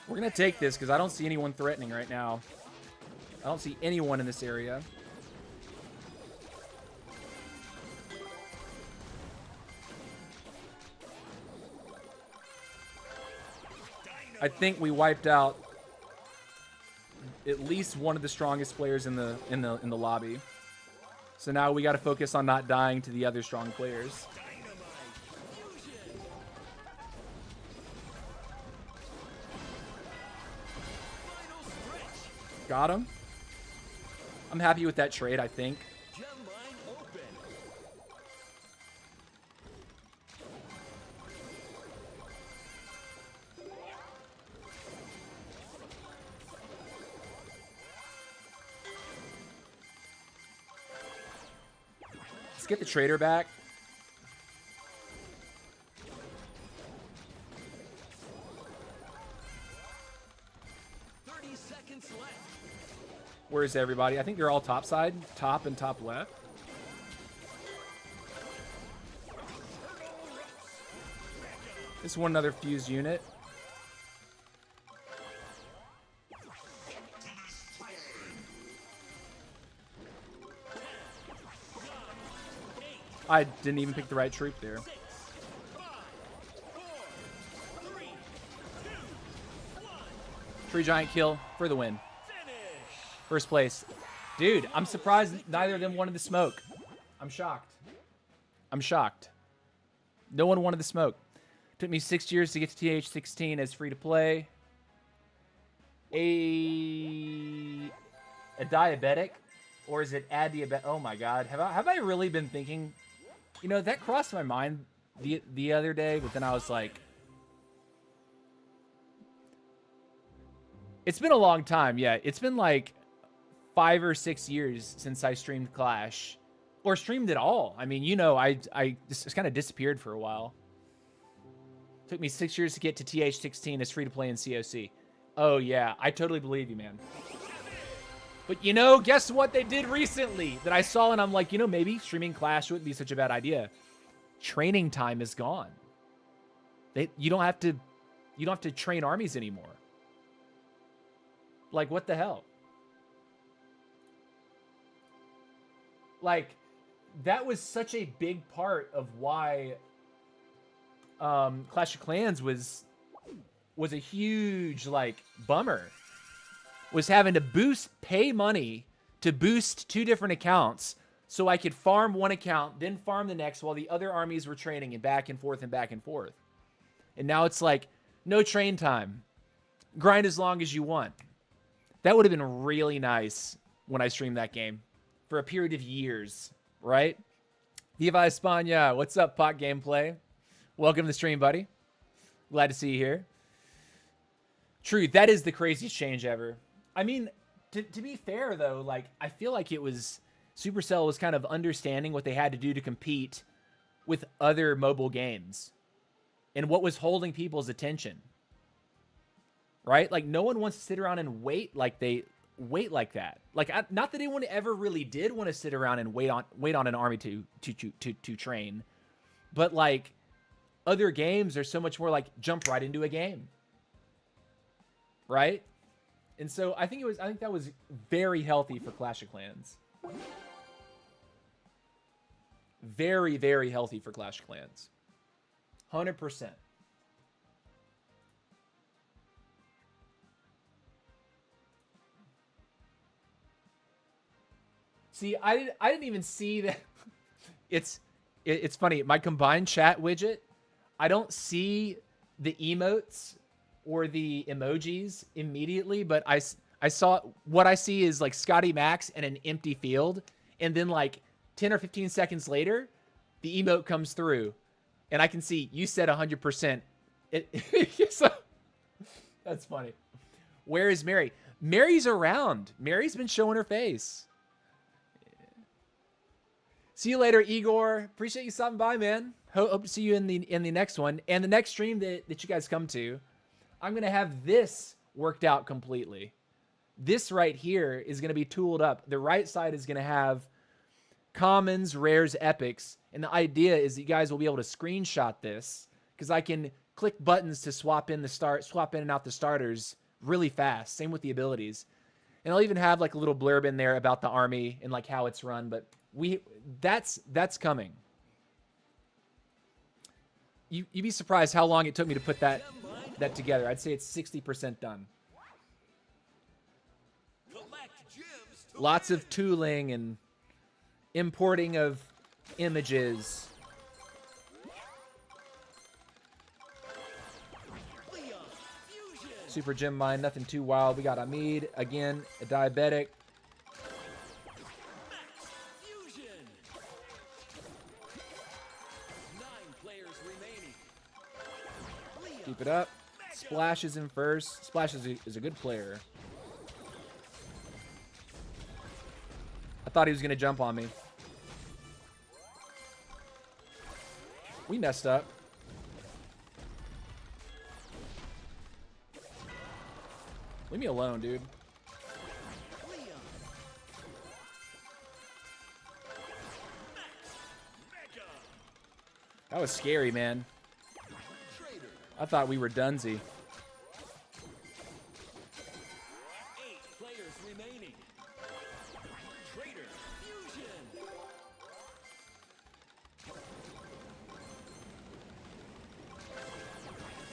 We're going to take this because I don't see anyone threatening right now. I don't see anyone in this area. I think we wiped out at least one of the strongest players in the lobby. So now we got to focus on not dying to the other strong players. Got him. I'm happy with that trade, I think. Gem mine open. Let's get the trader back. Where's everybody? I think they're all top side, top and top left. This is one another fused unit. I didn't even pick the right troop there. Tree giant kill for the win. First place. Dude, I'm surprised neither of them wanted the smoke. I'm shocked. I'm shocked. No one wanted the smoke. Took me 6 years to get to TH16 as free to play. A diabetic? Or is it adiabetic? Oh my god. Have I really been thinking? You know, that crossed my mind the other day, but then I was like, it's been a long time. Yeah, it's been like 5 or 6 years since I streamed Clash, or streamed at all. I mean, you know, I just kind of disappeared for a while. Took me 6 years to get to TH16 as free to play in COC. Oh yeah, I totally believe you, man. But you know, guess what they did recently that I saw, and I'm like, you know, maybe streaming Clash wouldn't be such a bad idea. Training time is gone. You don't have to train armies anymore. Like, what the hell? Like, that was such a big part of why Clash of Clans was a huge, like, bummer. Was having to pay money to boost 2 different accounts so I could farm one account, then farm the next while the other armies were training, and back and forth and back and forth. And now it's like, no train time. Grind as long as you want. That would have been really nice when I streamed that game for a period of years, right? Viva España. What's up, Pot Gameplay? Welcome to the stream, buddy. Glad to see you here. True, that is the craziest change ever. I mean, to be fair, though, like, I feel like it was... Supercell was kind of understanding what they had to do to compete with other mobile games and what was holding people's attention. Right? Like, no one wants to sit around and wait like that. Like, not that anyone ever really did want to sit around and wait on an army to train, but like, other games are so much more like jump right into a game, right? And so I think that was very healthy for Clash of Clans. Very, very healthy for Clash of Clans. 100%. See, I didn't even see that. It's funny. My combined chat widget, I don't see the emotes or the emojis immediately, but I saw what I see is like Scotty Max and an empty field, and then like 10 or 15 seconds later, the emote comes through, and I can see you said 100%. So, that's funny. Where is Mary? Mary's around. Mary's been showing her face. See you later, Igor. Appreciate you stopping by, man. Hope to see you in the next one. And the next stream that you guys come to, I'm going to have this worked out completely. This right here is going to be tooled up. The right side is going to have commons, rares, epics. And the idea is that you guys will be able to screenshot this because I can click buttons to swap in and out the starters really fast. Same with the abilities. And I'll even have like a little blurb in there about the army and like how it's run, but that's coming. You'd be surprised how long it took me to put that together. I'd say it's 60% done. Lots of tooling and importing of images. Super Gem Mine, nothing too wild. We got Hamid, again, a diabetic. Max Fusion. 9 players remaining. Leon. Keep it up. Splash is in first. Splash is a good player. I thought he was going to jump on me. We messed up. Leave me alone, dude. Leon. Max Mega. That was scary, man. Trader. I thought we were Dunsey. 8 players remaining. Trader. Fusion.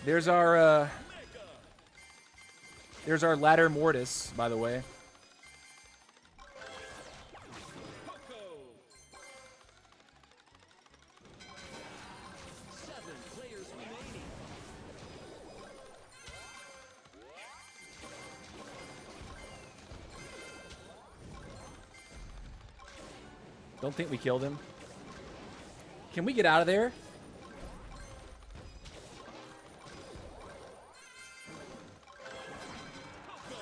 There's our ladder Mortis, by the way. Coco. 7 players remaining. Don't think we killed him. Can we get out of there? Coco.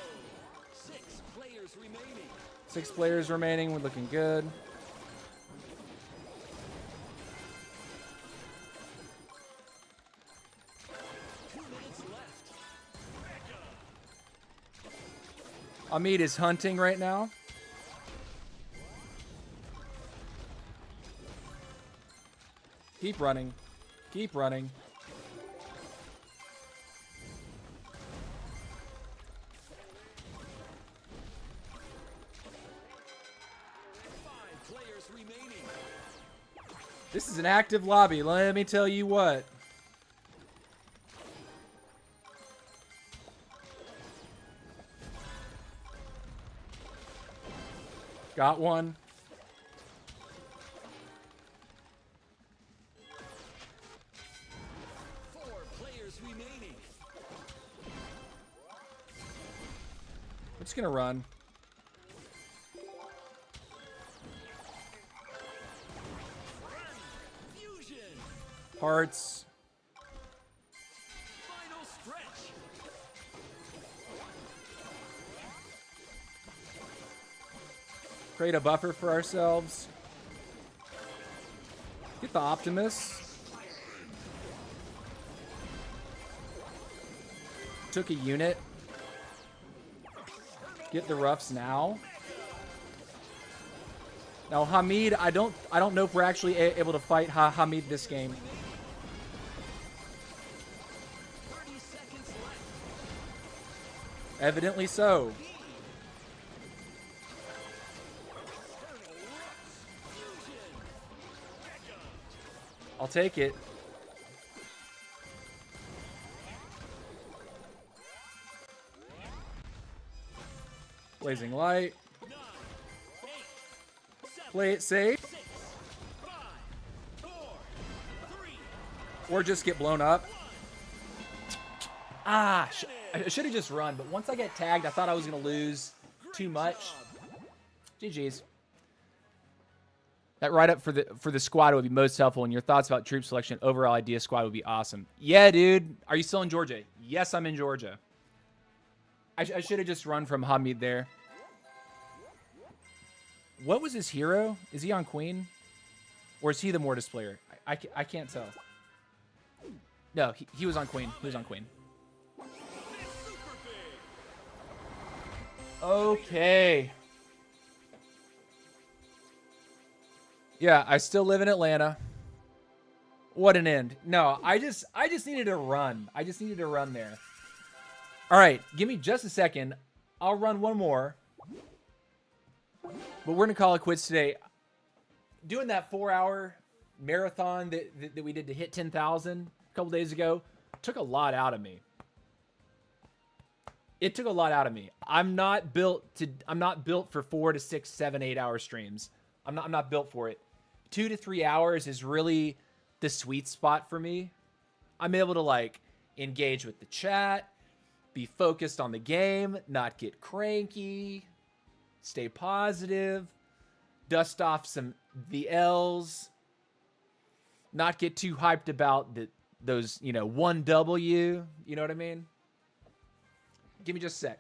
6 players remaining. 6 players remaining. We're looking good. Two minutes left. Hamid is hunting right now. Keep running. Keep running. Five players remaining. This is an active lobby. Let me tell you what. Got one. Four players remaining. We're just gonna run. Fusion. Parts. Final stretch. Create a buffer for ourselves. Get the Optimus. Took a unit. Get the roughs now. Now Hamid, I don't know if we're actually able to fight Hamid this game. 30 seconds left. Evidently so. Fusion. I'll take it. Blazing light. 9, 8, 7, Play it safe. 6, 5, 4, 3, Or just get blown up. Ah, I should have just run, but once I get tagged, I thought I was going to lose too much. GG's. That write-up for the squad would be most helpful, and your thoughts about troop selection, overall idea squad would be awesome. Yeah, dude. Are you still in Georgia? Yes, I'm in Georgia. I should have just run from Hamid there. What was his hero? Is he on Queen? Or is he the Mortis player? I can't tell. No, he was on Queen. He was on Queen. super big. Okay. Yeah, I still live in Atlanta. What an end. No, I just needed to run. I just needed to run there. All right, give me just a second. I'll run one more. But we're going to call it quits today. Doing that 4-hour marathon that we did to hit 10,000 a couple days ago took a lot out of me. It took a lot out of me. I'm not built for 4 to 6, 7, 8 hour streams. I'm not built for it. 2 to 3 hours is really the sweet spot for me. I'm able to like engage with the chat, be focused on the game, not get cranky, stay positive, dust off the L's, not get too hyped about those, you know, 1W, you know what I mean? Give me just a sec.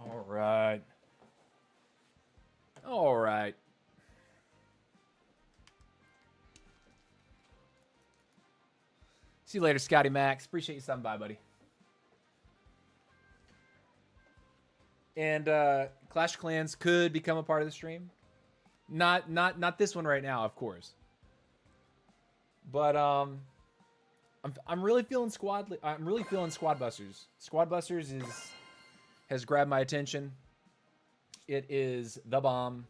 All right. All right. See you later, Scotty Max. Appreciate you stopping by, buddy. And Clash of Clans could become a part of the stream. Not this one right now, of course. But I'm really feeling I'm really feeling Squad Busters. Squad Busters has grabbed my attention. It is the bomb.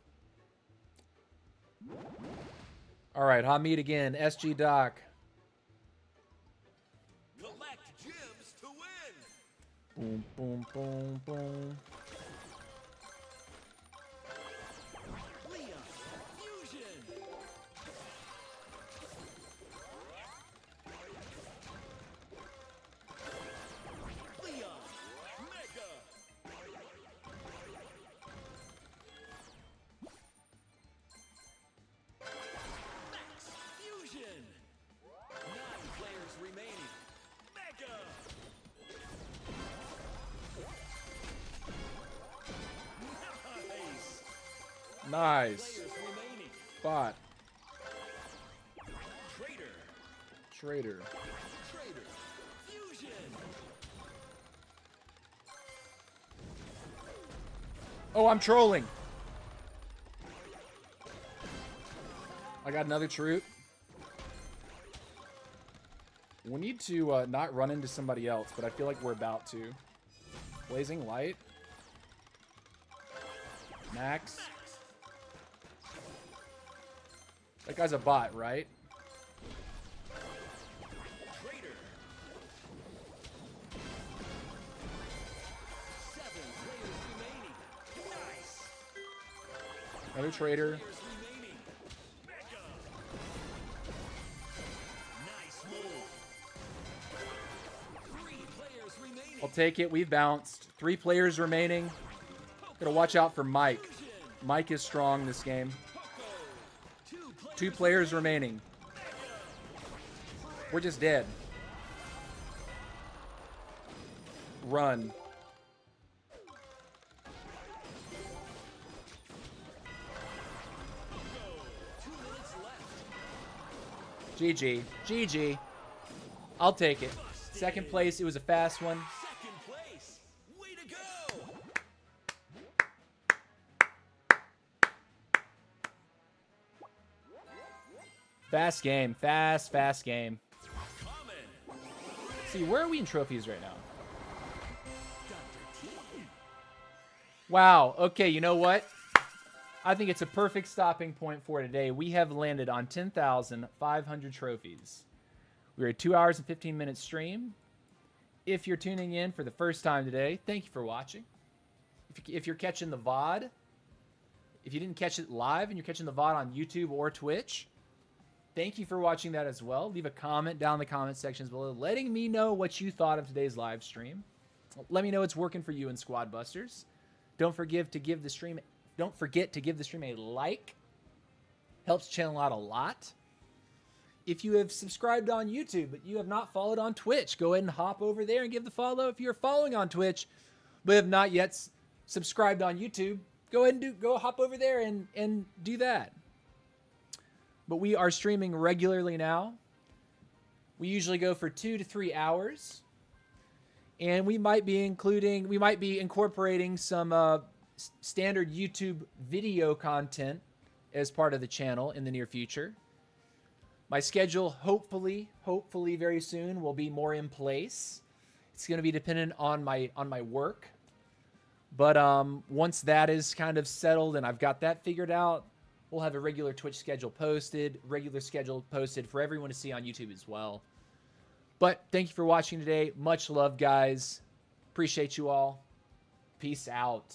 All right, Hamid again. SG Doc. Collect gems to win. Boom, boom, boom, boom. Leon, fusion. Leon, mega. Max, fusion. 9 players remaining. Mega. Nice. Nice. Players remaining. Bot. Trader. Trader. Trader. Fusion. Oh, I'm trolling. I got another troop. We need to not run into somebody else, but I feel like we're about to. Blazing Light. Max. That guy's a bot, right? Trader. 7 players remaining. Nice. Another trader. Players remaining. Mega. Nice move. 3 players remaining. I'll take it. We've bounced. 3 players remaining. Gotta watch out for Mike. Fusion. Mike is strong this game. Poco. 2 players remaining. We're just dead. Run. Poco. 2 minutes left. GG. GG. I'll take it. Second place. It was a fast one. Second place. Way to go. Fast game. Fast game. Common. See, where are we in trophies right now? Dr. T. Wow. Okay, you know what? I think it's a perfect stopping point for today. We have landed on 10,500 trophies. We're a 2 hours and 15 minute stream. If you're tuning in for the first time today, thank you for watching. If you're catching the VOD, if you didn't catch it live and you're catching the VOD on YouTube or Twitch, thank you for watching that as well. Leave a comment down in the comment sections below letting me know what you thought of today's live stream. Let me know it's working for you in Squad Busters. Don't forget to give the stream a like. Helps channel out a lot. if you have subscribed on YouTube, but you have not followed on Twitch, go ahead and hop over there and give the follow. If you're following on Twitch, but have not yet subscribed on YouTube, go ahead and go hop over there and do that. But we are streaming regularly now. We usually go for 2 to 3 hours. And we might be incorporating some standard YouTube video content as part of the channel in the near future. My schedule, hopefully very soon, will be more in place. It's going to be dependent on my work. But once that is kind of settled and I've got that figured out, we'll have a regular Twitch schedule posted for everyone to see on YouTube as well. But thank you for watching today. Much love, guys. Appreciate you all. Peace out.